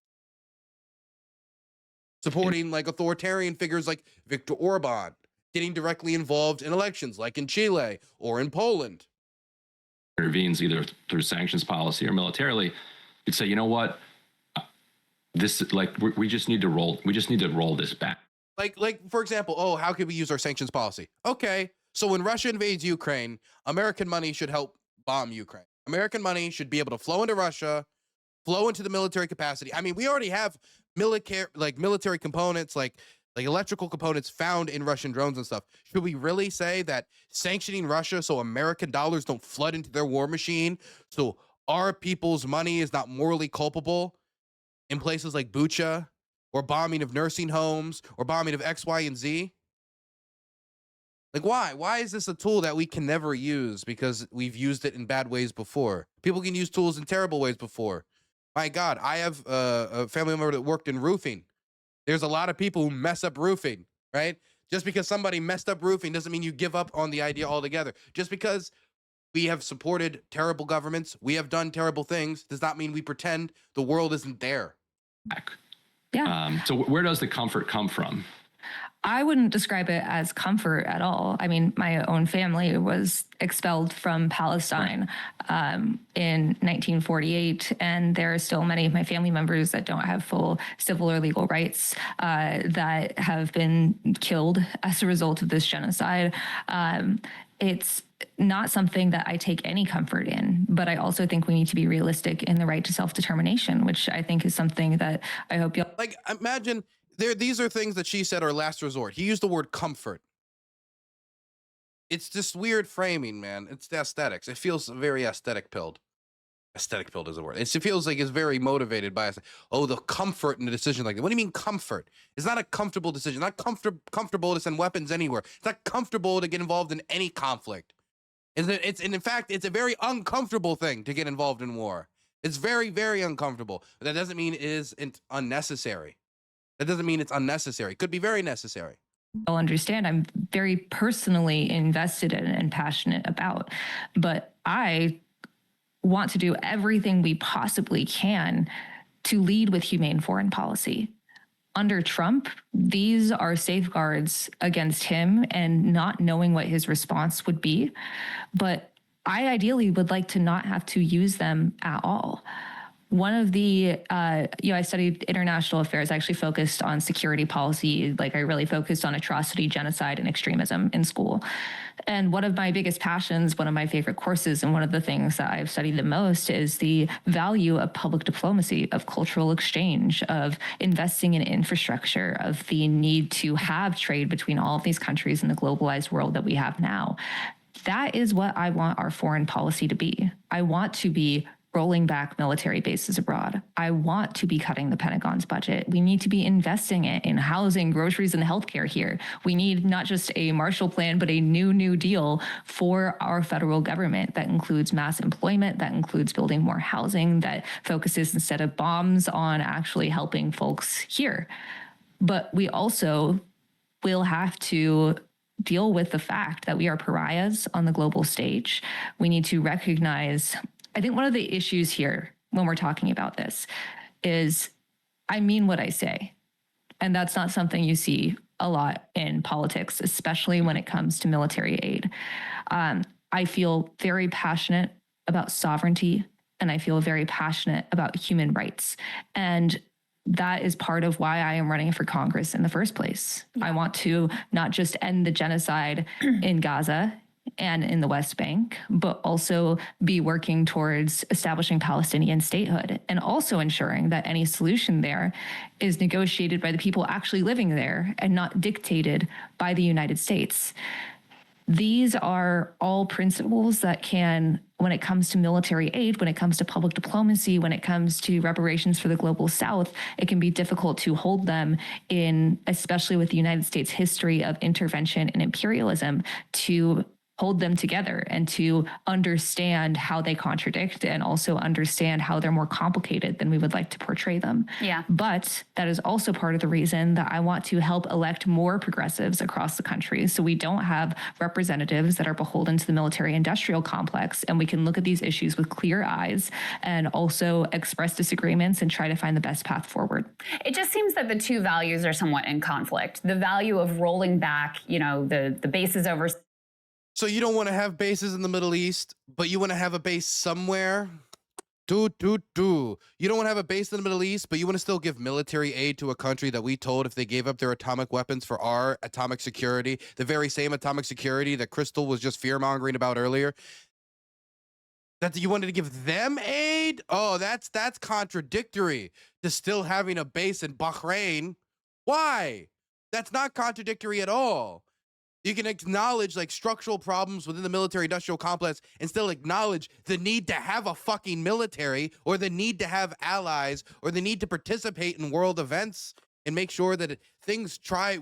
A: Supporting authoritarian figures like Viktor Orban, getting directly involved in elections like in Chile or in Poland.
D: Intervenes either through sanctions policy or militarily, you'd say, you know what? This we just need to roll. We just need to roll this back.
A: Like for example, how could we use our sanctions policy? Okay, so when Russia invades Ukraine, American money should help bomb Ukraine. American money should be able to flow into Russia, flow into the military capacity. We already have military components, like electrical components found in Russian drones and stuff. Should we really say that sanctioning Russia so American dollars don't flood into their war machine, so our people's money is not morally culpable in places like Bucha, or bombing of nursing homes, or bombing of X, Y, and Z? Why? Why is this a tool that we can never use because we've used it in bad ways before? People can use tools in terrible ways before. My God, I have a family member that worked in roofing. There's a lot of people who mess up roofing, right? Just because somebody messed up roofing doesn't mean you give up on the idea altogether. Just because we have supported terrible governments, we have done terrible things, does not mean we pretend the world isn't there.
C: Yeah.
D: So where does the comfort come from?
C: I wouldn't describe it as comfort at all. My own family was expelled from Palestine in 1948, and there are still many of my family members that don't have full civil or legal rights that have been killed as a result of this genocide. It's not something that I take any comfort in, but I also think we need to be realistic in the right to self-determination, which I think is something that I hope you'll...
A: Imagine... These are things that she said are last resort. He used the word comfort. It's just weird framing, man. It's the aesthetics. It feels very aesthetic pilled. aesthetic pill doesn't work. It feels like it's very motivated by, oh, the comfort in the decision like that. What do you mean comfort? It's not a comfortable decision. Not comfortable to send weapons anywhere. It's not comfortable to get involved in any conflict. And in fact, it's a very uncomfortable thing to get involved in war. It's very, very uncomfortable. But that doesn't mean it isn't unnecessary. That doesn't mean it's unnecessary. It could be very necessary.
C: I'll understand. I'm very personally invested in and passionate about, but I want to do everything we possibly can to lead with humane foreign policy. Under Trump, these are safeguards against him and not knowing what his response would be. But I ideally would like to not have to use them at all. One of the, I studied international affairs. I actually focused on security policy. Like I really focused on atrocity, genocide, and extremism in school. And one of my biggest passions, one of my favorite courses, and one of the things that I've studied the most is the value of public diplomacy, of cultural exchange, of investing in infrastructure, of the need to have trade between all of these countries in the globalized world that we have now. That is what I want our foreign policy to be. I want to be rolling back military bases abroad. I want to be cutting the Pentagon's budget. We need to be investing it in housing, groceries, and healthcare here. We need not just a Marshall Plan, but a new deal for our federal government that includes mass employment, that includes building more housing, that focuses instead of bombs on actually helping folks here. But we also will have to deal with the fact that we are pariahs on the global stage. We need to recognize, I think one of the issues here when we're talking about this is I mean what I say. And that's not something you see a lot in politics, especially when it comes to military aid. I feel very passionate about sovereignty, and I feel very passionate about human rights. And that is part of why I am running for Congress in the first place. Yeah. I want to not just end the genocide in Gaza and in the West Bank, but also be working towards establishing Palestinian statehood and also ensuring that any solution there is negotiated by the people actually living there and not dictated by the United States. These are all principles that can, when it comes to military aid, when it comes to public diplomacy, when it comes to reparations for the global South, it can be difficult to hold them in, especially with the United States history of intervention and imperialism, to hold them together and to understand how they contradict and also understand how they're more complicated than we would like to portray them. Yeah. But that is also part of the reason that I want to help elect more progressives across the country so we don't have representatives that are beholden to the military industrial complex, and we can look at these issues with clear eyes and also express disagreements and try to find the best path forward.
B: It just seems that the two values are somewhat in conflict. The value of rolling back, the bases over.
A: So you don't want to have bases in the Middle East, but you want to have a base somewhere? You don't want to have a base in the Middle East, but you want to still give military aid to a country that we told if they gave up their atomic weapons for our atomic security, the very same atomic security that Crystal was just fear-mongering about earlier, that you wanted to give them aid? Oh, that's contradictory to still having a base in Bahrain. Why? That's not contradictory at all. You can acknowledge like structural problems within the military industrial complex and still acknowledge the need to have a fucking military or the need to have allies or the need to participate in world events and make sure that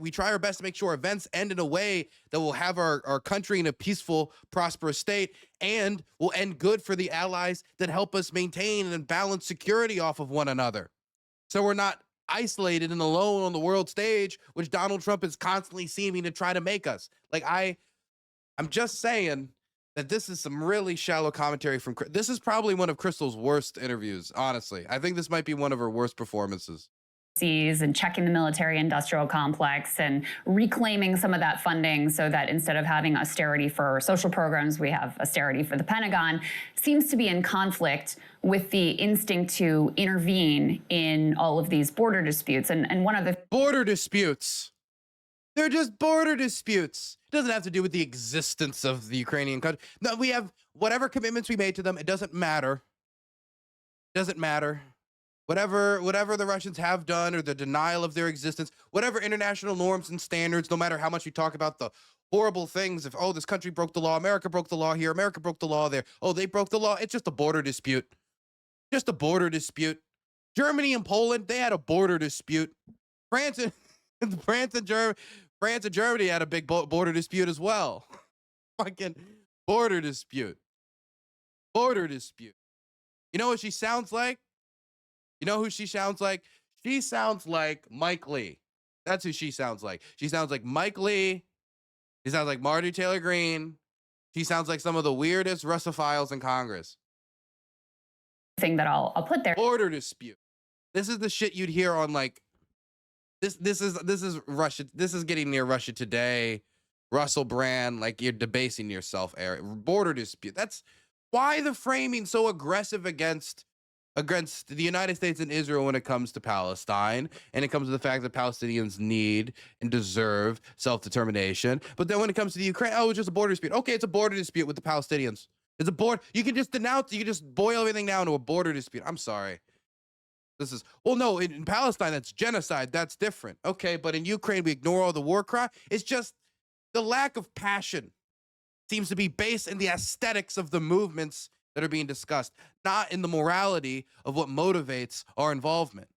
A: we try our best to make sure events end in a way that will have our country in a peaceful, prosperous state and will end good for the allies that help us maintain and balance security off of one another. So we're not isolated and alone on the world stage, which Donald Trump is constantly seeming to try to make us. Like I'm just saying that this is some really shallow commentary from. This is probably one of Crystal's worst interviews. Honestly, I think this might be one of her worst performances.
B: And checking the military industrial complex and reclaiming some of that funding so that instead of having austerity for social programs, we have austerity for the Pentagon, seems to be in conflict with the instinct to intervene in all of these border disputes. And one of the
A: border disputes, they're just border disputes. It doesn't have to do with the existence of the Ukrainian country. No, we have whatever commitments we made to them. It doesn't matter. It doesn't matter. Whatever the Russians have done or the denial of their existence, whatever international norms and standards, no matter how much we talk about the horrible things of, oh, this country broke the law, America broke the law here, America broke the law there, oh, they broke the law. It's just a border dispute. Just a border dispute. Germany and Poland, they had a border dispute. France and France and Germany had a big border dispute as well. Fucking border dispute. Border dispute. You know what she sounds like? You know who she sounds like? She sounds like Mike Lee. That's who she sounds like. She sounds like Mike Lee. She sounds like Marjorie Taylor Greene. She sounds like some of the weirdest Russophiles in Congress.
B: Thing that I'll put there.
A: Border dispute. This is the shit you'd hear on like this is Russia. This is getting near Russia Today, Russell Brand. Like you're debasing yourself, Eric. Border dispute. That's why the framing so aggressive against the United States and Israel when it comes to Palestine, and it comes to the fact that Palestinians need and deserve self-determination. But then when it comes to the Ukraine, oh, it's just a border dispute. Okay, it's a border dispute with the Palestinians. It's a border. You can just denounce. You can just boil everything down to a border dispute. I'm sorry. This is, well, no, in Palestine, that's genocide. That's different. Okay, but in Ukraine, we ignore all the war crime. It's just the lack of passion seems to be based in the aesthetics of the movements that are being discussed, not in the morality of what motivates our involvement.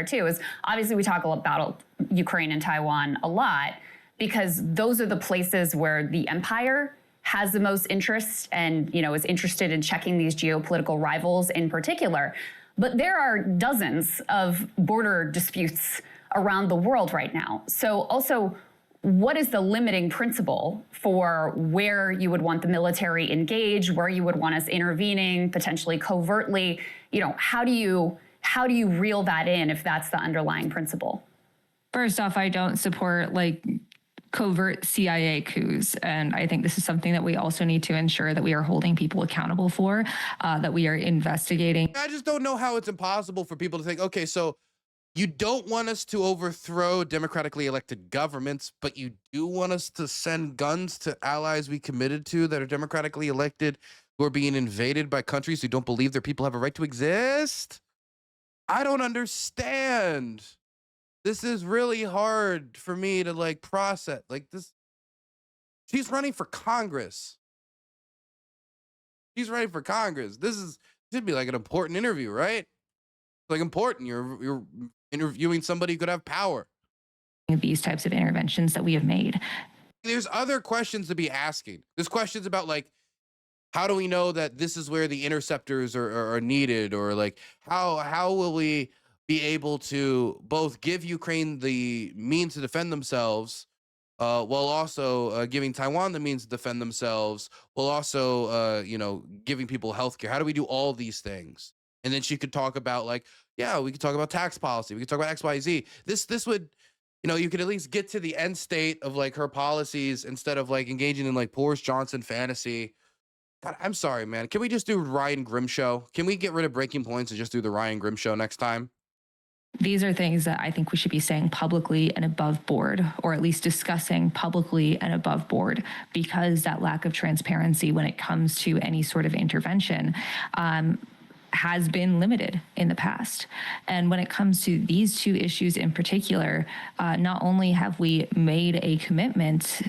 B: Too is obviously we talk about Ukraine and Taiwan a lot because those are the places where the empire has the most interest and, you know, is interested in checking these geopolitical rivals in particular. But there are dozens of border disputes around the world right now. So also, what is the limiting principle for where you would want the military engaged, where you would want us intervening, potentially covertly? You know, how do you reel that in if that's the underlying principle?
C: First off, I don't support like covert CIA coups. And I think this is something that we also need to ensure that we are holding people accountable for, that we are investigating.
A: I just don't know how it's impossible for people to think, okay, so you don't want us to overthrow democratically elected governments, but you do want us to send guns to allies we committed to that are democratically elected who are being invaded by countries who don't believe their people have a right to exist? I don't understand. This is really hard for me to like process. Like this, she's running for Congress. She's running for Congress. Should be like an important interview, right? Like important. You're interviewing somebody who could have power.
C: These types of interventions that we have made.
A: There's other questions to be asking. There's questions about like, how do we know that this is where the interceptors are needed, or like how will we be able to both give Ukraine the means to defend themselves, while also giving Taiwan the means to defend themselves, while also giving people healthcare. How do we do all these things? And then she could talk about like, yeah, we could talk about tax policy. We could talk about XYZ. This would, you could at least get to the end state of like her policies instead of like engaging in like Boris Johnson fantasy. God, I'm sorry, man. Can we just do Ryan Grimm show? Can we get rid of breaking points and just do the Ryan Grimm show next time?
C: These are things that I think we should be saying publicly and above board, or at least discussing publicly and above board, because that lack of transparency when it comes to any sort of intervention has been limited in the past. And when it comes to these two issues in particular, not only have we made a commitment,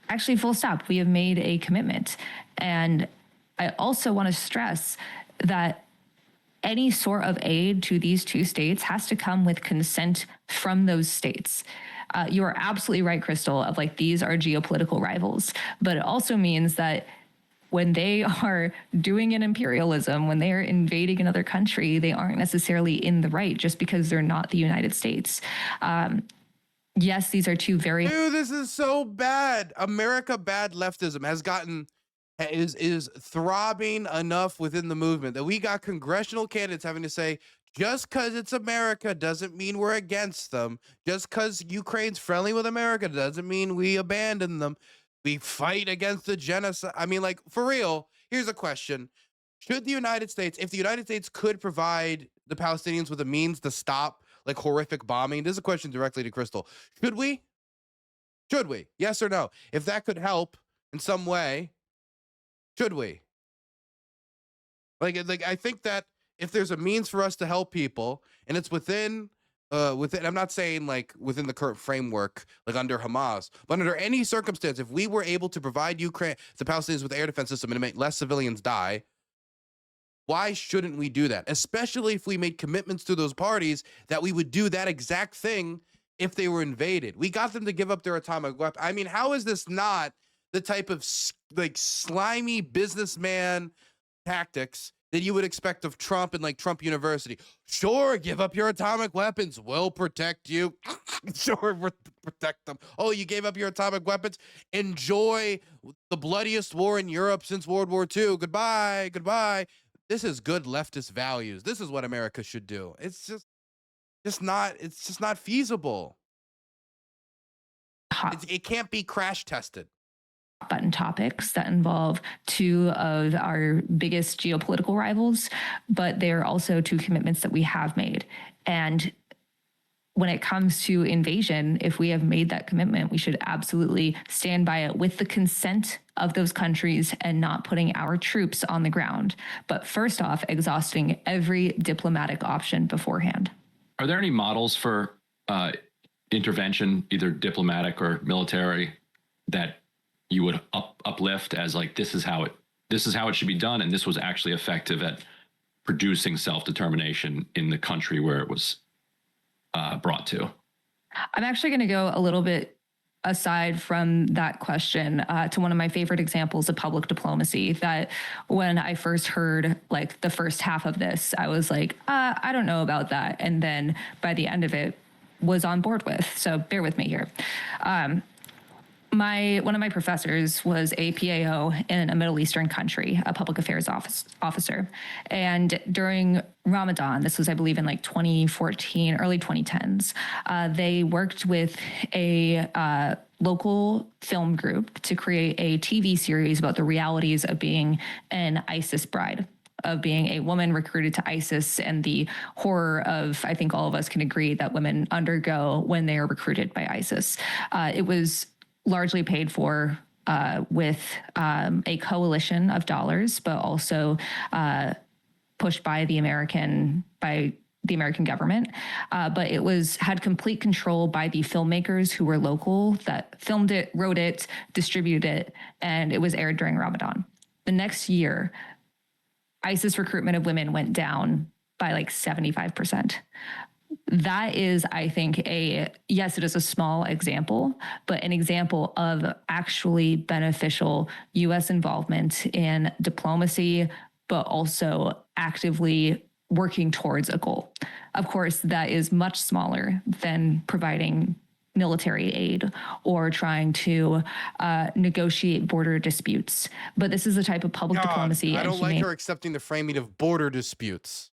C: actually full stop, we have made a commitment. And I also want to stress that any sort of aid to these two states has to come with consent from those states. You are absolutely right, Crystal, of like, these are geopolitical rivals, but it also means that when they are doing an imperialism, when they are invading another country, they aren't necessarily in the right just because they're not the United States. Yes, these are two very...
A: Dude, this is so bad. America bad leftism is throbbing enough within the movement that we got congressional candidates having to say, just because it's America doesn't mean we're against them. Just because Ukraine's friendly with America doesn't mean we abandon them. We fight against the genocide. I mean, like, for real, here's a question. Should the United States, if the United States could provide the Palestinians with a means to stop like horrific bombing, this is a question directly to Crystal. Should we? Should we? Yes or no? If that could help in some way, should we? Like I think that if there's a means for us to help people and it's within, I'm not saying like within the current framework, like under Hamas, but under any circumstance, if we were able to provide Ukraine, the Palestinians with air defense system and make less civilians die, Why shouldn't we do that? Especially if we made commitments to those parties that we would do that exact thing if they were invaded. We got them to give up their atomic weapon. I mean, how is this not the type of like slimy businessman tactics that you would expect of Trump and like Trump University? Sure, give up your atomic weapons. We'll protect you. Sure, we'll protect them. Oh, you gave up your atomic weapons? Enjoy the bloodiest war in Europe since World War II. Goodbye. Goodbye. This is good leftist values. This is what America should do. It's just not feasible. It can't be crash tested.
C: Button topics that involve two of our biggest geopolitical rivals, but they're also two commitments that we have made. And when it comes to invasion, if we have made that commitment, we should absolutely stand by it with the consent of those countries and not putting our troops on the ground. But first off, exhausting every diplomatic option beforehand.
D: Are there any models for intervention, either diplomatic or military, that you would uplift as like, this is how it should be done, and this was actually effective at producing self-determination in the country where it was brought to?
C: I'm actually going to go a little bit aside from that question to one of my favorite examples of public diplomacy that when I first heard like the first half of this, I was like, I don't know about that. And then by the end of it was on board with. So bear with me here. One of my professors was a PAO in a Middle Eastern country, a public affairs officer. And during Ramadan, this was, I believe, in like 2014, early 2010s, they worked with a local film group to create a TV series about the realities of being an ISIS bride, of being a woman recruited to ISIS, and the horror of, I think all of us can agree, that women undergo when they are recruited by ISIS. It was largely paid for with a coalition of dollars, but also pushed by the American government. But it had complete control by the filmmakers who were local that filmed it, wrote it, distributed it, and it was aired during Ramadan. The next year, ISIS recruitment of women went down by like 75%. That is, I think, yes, it is a small example, but an example of actually beneficial U.S. involvement in diplomacy, but also actively working towards a goal. Of course, that is much smaller than providing military aid or trying to negotiate border disputes. But this is the type of public diplomacy.
A: I don't like her accepting the framing of border disputes.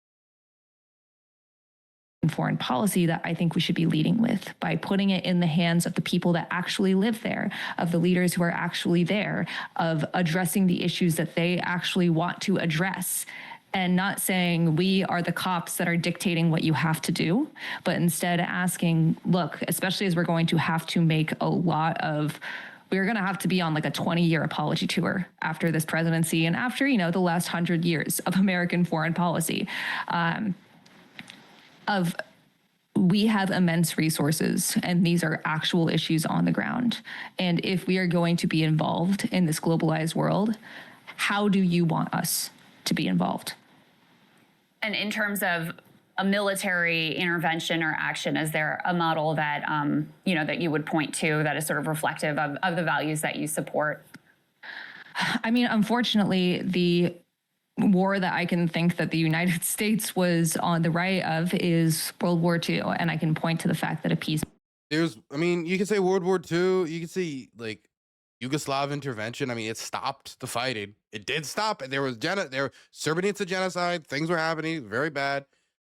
C: Foreign policy that I think we should be leading with by putting it in the hands of the people that actually live there, of the leaders who are actually there, of addressing the issues that they actually want to address, and not saying we are the cops that are dictating what you have to do, but instead asking, look, especially as we're going to have to make we're going to have to be on like a 20-year apology tour after this presidency and after, the last 100 years of American foreign policy. We have immense resources, and these are actual issues on the ground. And if we are going to be involved in this globalized world, how do you want us to be involved?
B: And in terms of a military intervention or action, is there a model that, that you would point to that is sort of reflective of the values that you support?
C: I mean, unfortunately, the war that I can think that the United States was on the right of is World War II. And I can point to the fact that you
A: can say World War II, you can see like Yugoslav intervention. I mean, it stopped the fighting. It did stop. There was Srebrenica genocide. Things were happening very bad.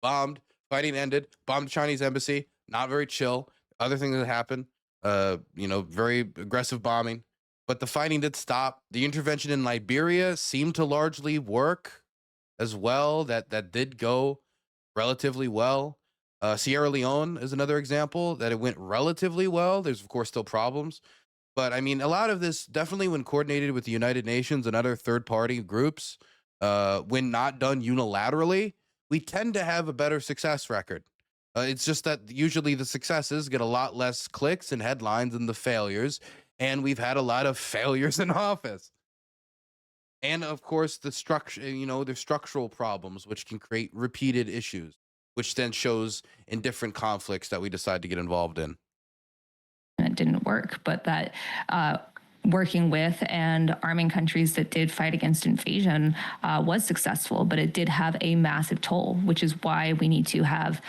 A: Bombed. Fighting ended. Bombed the Chinese embassy. Not very chill. Other things that happened. Very aggressive bombing. But the fighting did stop. The intervention in Liberia seemed to largely work as well. That did go relatively well. Sierra Leone is another example that it went relatively well. There's, of course, still problems. But, I mean, a lot of this, definitely when coordinated with the United Nations and other third-party groups, when not done unilaterally, we tend to have a better success record. It's just that usually the successes get a lot less clicks and headlines than the failures. And we've had a lot of failures in office. And of course, the structure, there's structural problems which can create repeated issues, which then shows in different conflicts that we decide to get involved in.
C: And it didn't work, but that working with and arming countries that did fight against invasion was successful, but it did have a massive toll, which is why we need to have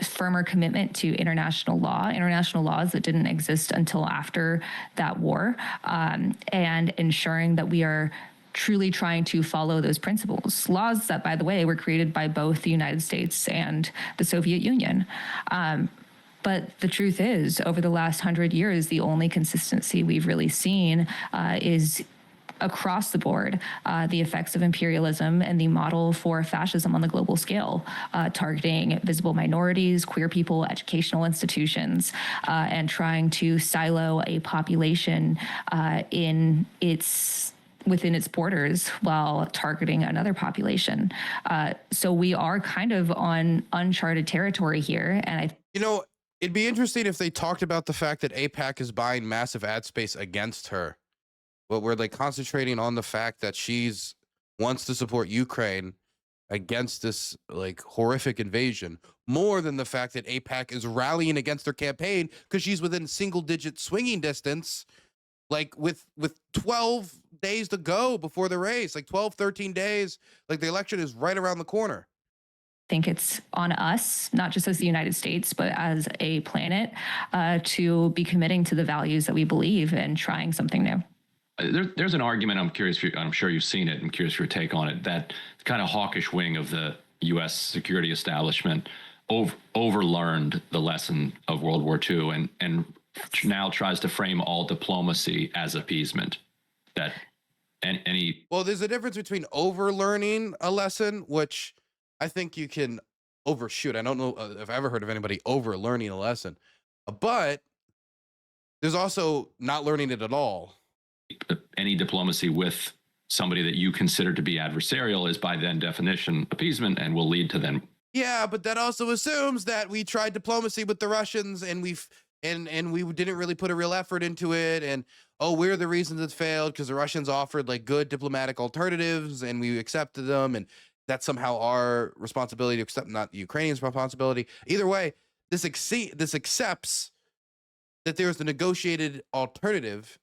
C: firmer commitment to international laws that didn't exist until after that war, and ensuring that we are truly trying to follow those principles. Laws that, by the way, were created by both the United States and the Soviet Union. But the truth is, over the last 100 years, the only consistency we've really seen is across the board, the effects of imperialism and the model for fascism on the global scale, targeting visible minorities, queer people, educational institutions, and trying to silo a population within its borders while targeting another population. So we are kind of on uncharted territory here. And
A: it'd be interesting if they talked about the fact that AIPAC is buying massive ad space against her, but we're like concentrating on the fact that she's wants to support Ukraine against this like horrific invasion more than the fact that AIPAC is rallying against her campaign because she's within single-digit swinging distance, like with 12 days to go before the race, like 12, 13 days, like the election is right around the corner.
C: I think it's on us, not just as the United States, but as a planet, to be committing to the values that we believe and trying something new.
D: There's an argument, I'm sure you've seen it, I'm curious for your take on it, that kind of hawkish wing of the U.S. security establishment overlearned the lesson of World War II and now tries to frame all diplomacy as appeasement.
A: Well, there's a difference between overlearning a lesson, which I think you can overshoot. I don't know if I've ever heard of anybody overlearning a lesson, but there's also not learning it at all.
D: Any diplomacy with somebody that you consider to be adversarial is by then definition appeasement and will lead to them.
A: Yeah, but that also assumes that we tried diplomacy with the Russians and we didn't really put a real effort into it. And, we're the reasons it failed because the Russians offered like good diplomatic alternatives and we accepted them. And that's somehow our responsibility to accept, not the Ukrainians' responsibility. Either way, this accepts that there's a negotiated alternative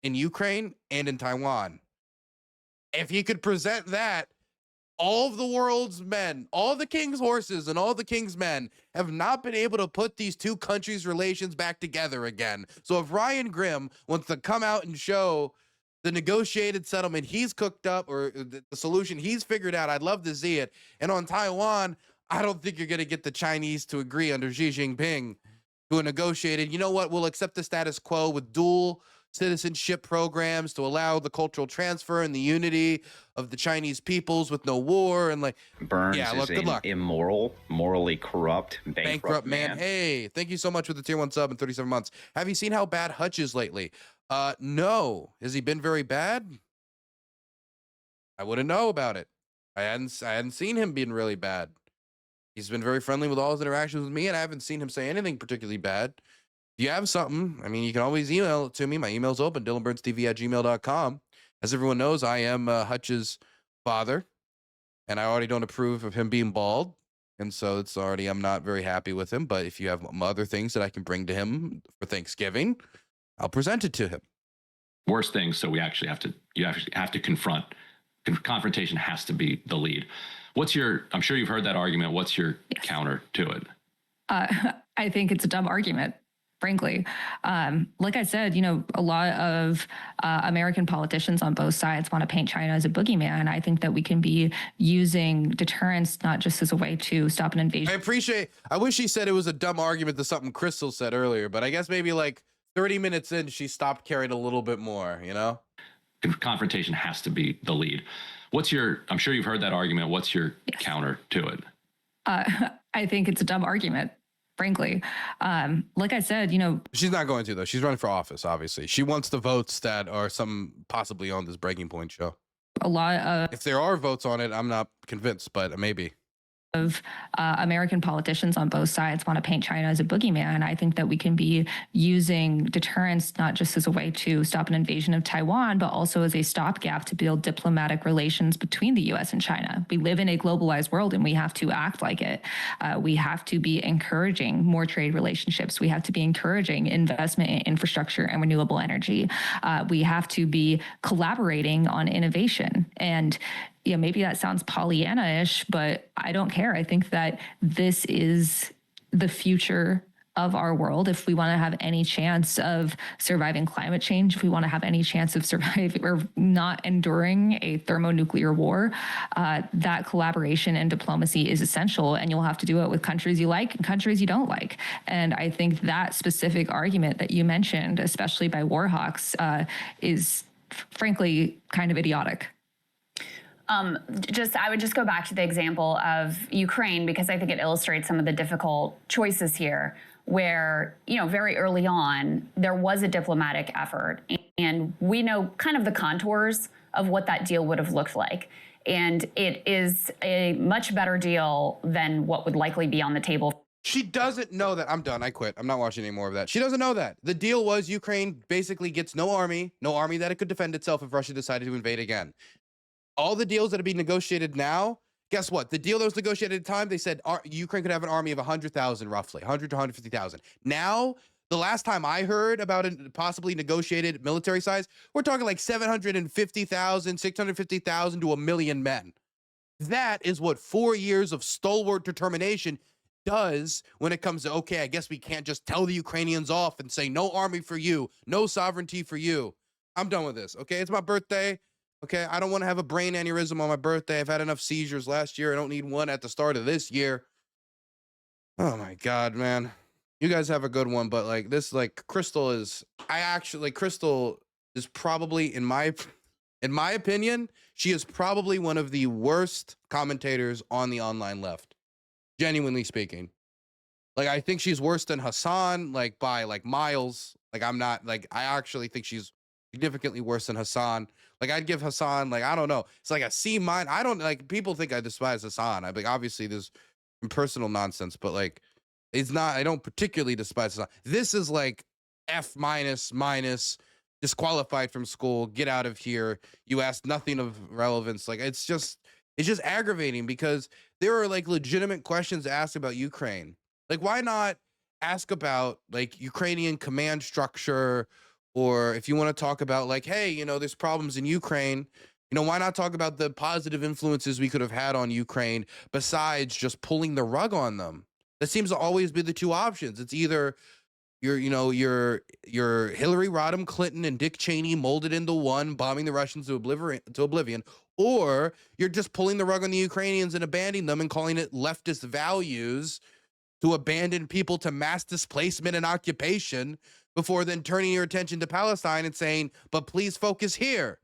A: in Ukraine and in Taiwan. If you could present that, all of the world's men, all the king's horses and all the king's men have not been able to put these two countries' relations back together again. So if Ryan Grimm wants to come out and show the negotiated settlement he's cooked up or the solution he's figured out, I'd love to see it. And on Taiwan, I don't think you're going to get the Chinese to agree under Xi Jinping to a negotiated, we'll accept the status quo with dual citizenship programs to allow the cultural transfer and the unity of the Chinese peoples with no war and
E: Burns is
A: good luck.
E: Immoral, morally corrupt, bankrupt man.
A: Hey, thank you so much for the tier 1 sub and 37 months. Have you seen how bad Hutch is lately? No. Has he been very bad? I wouldn't know about it. I hadn't seen him being really bad. He's been very friendly with all his interactions with me, and I haven't seen him say anything particularly bad. If you have something, you can always email it to me. My email's open, DylanBurnsTV@gmail.com. As everyone knows, I am Hutch's father, and I already don't approve of him being bald. And so I'm not very happy with him. But if you have other things that I can bring to him for Thanksgiving, I'll present it to him.
D: Worst things, so you actually have to confront. Confrontation has to be the lead. I'm sure you've heard that argument. What's your counter to it?
C: I think it's a dumb argument, frankly. Like I said, a lot of American politicians on both sides want to paint China as a boogeyman. I think that we can be using deterrence not just as a way to stop an invasion.
A: I wish he said it was a dumb argument to something Crystal said earlier, but I guess maybe 30 minutes in, she stopped caring a little bit more,
D: Confrontation has to be the lead. I'm sure you've heard that argument. What's your counter to it?
C: I think it's a dumb argument, frankly. Like I said,
A: she's not going to, though. She's running for office, obviously. She wants the votes that are possibly on this Breaking Point show.
C: A lot of...
A: If there are votes on it, I'm not convinced, but maybe.
C: of American politicians on both sides want to paint China as a boogeyman. I think that we can be using deterrence not just as a way to stop an invasion of Taiwan, but also as a stopgap to build diplomatic relations between the U.S. and China. We live in a globalized world and we have to act like it. We have to be encouraging more trade relationships. We have to be encouraging investment in infrastructure and renewable energy. We have to be collaborating on innovation. And yeah, maybe that sounds Pollyanna-ish, but I don't care. I think that this is the future of our world. If we want to have any chance of surviving climate change, if we want to have any chance of surviving or not enduring a thermonuclear war, that collaboration and diplomacy is essential. And you'll have to do it with countries you like and countries you don't like. And I think that specific argument that you mentioned, especially by Warhawks, is frankly kind of idiotic.
B: I would just go back to the example of Ukraine, because I think it illustrates some of the difficult choices here, where, very early on, there was a diplomatic effort, and we know kind of the contours of what that deal would have looked like. And it is a much better deal than what would likely be on the table.
A: She doesn't know that. I'm done. I quit. I'm not watching any more of that. She doesn't know that. The deal was Ukraine basically gets no army that it could defend itself if Russia decided to invade again. All the deals that are being negotiated now, guess what? The deal that was negotiated at the time, they said Ukraine could have an army of 100,000 roughly, 100 to 150,000. Now, the last time I heard about a possibly negotiated military size, we're talking like 750,000, 650,000 to 1 million men. That is what 4 years of stalwart determination does when it comes to, okay, I guess we can't just tell the Ukrainians off and say no army for you, no sovereignty for you. I'm done with this, okay? It's my birthday. Okay, I don't want to have a brain aneurysm on my birthday. I've had enough seizures last year. I don't need one at the start of this year. Oh my God, man. You guys have a good one, but like this, like Crystal is, Crystal is probably, in my opinion, she is probably one of the worst commentators on the online left. Genuinely speaking. Like, I think she's worse than Hassan, like by like miles. Like, I actually think she's significantly worse than Hassan. Like, I'd give Hassan, like, I don't know. It's like a C-. I don't, like, people think I despise Hassan. I like, obviously there's personal nonsense, but like, it's not, I don't particularly despise Hassan. This is like F-, disqualified from school, get out of here. You asked nothing of relevance. Like, it's just aggravating because there are like legitimate questions asked about Ukraine. Like, why not ask about like Ukrainian command structure? Or if you want to talk about like, hey, there's problems in Ukraine, why not talk about the positive influences we could have had on Ukraine besides just pulling the rug on them? That seems to always be the two options. It's either you're Hillary Rodham Clinton and Dick Cheney molded into one, bombing the Russians to oblivion, or you're just pulling the rug on the Ukrainians and abandoning them and calling it leftist values to abandon people to mass displacement and occupation before then turning your attention to Palestine and saying, but please focus here.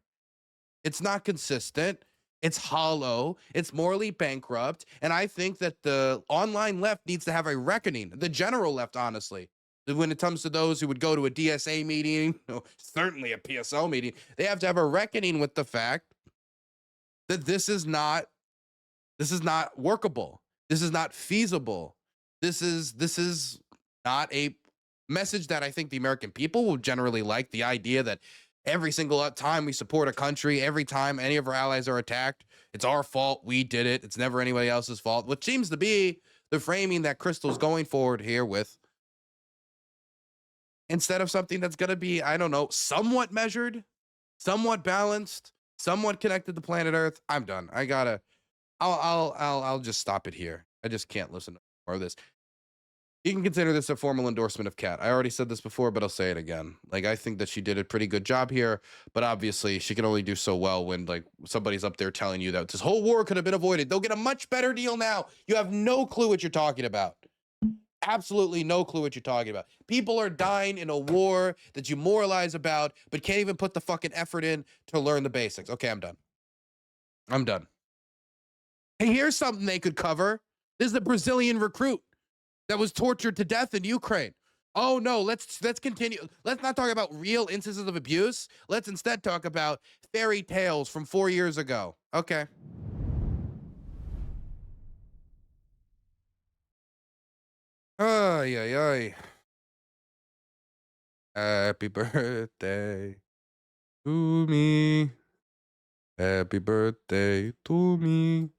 A: It's not consistent. It's hollow. It's morally bankrupt. And I think that the online left needs to have a reckoning, the general left, honestly. When it comes to those who would go to a DSA meeting, certainly a PSO meeting, they have to have a reckoning with the fact that this is not workable. This is not feasible. This is not a message that I think the American people will generally like. The idea that every single time we support a country, every time any of our allies are attacked, it's our fault, we did it, it's never anybody else's fault, which seems to be the framing that Crystal's going forward here with, instead of something that's going to be, I don't know, somewhat measured, somewhat balanced, somewhat connected to planet Earth. I'm done. I'll just stop it here. I just can't listen to more of this. You can consider this a formal endorsement of Kat. I already said this before, but I'll say it again. Like, I think that she did a pretty good job here, but obviously she can only do so well when like somebody's up there telling you that this whole war could have been avoided. They'll get a much better deal now. You have no clue what you're talking about. Absolutely no clue what you're talking about. People are dying in a war that you moralize about, but can't even put the fucking effort in to learn the basics. Okay, I'm done. Hey, here's something they could cover. This is the Brazilian recruit that was tortured to death in Ukraine. Oh no, let's continue. Let's not talk about real instances of abuse. Let's instead talk about fairy tales from 4 years ago. Okay. Ay, ay, ay. Happy birthday to me. Happy birthday to me.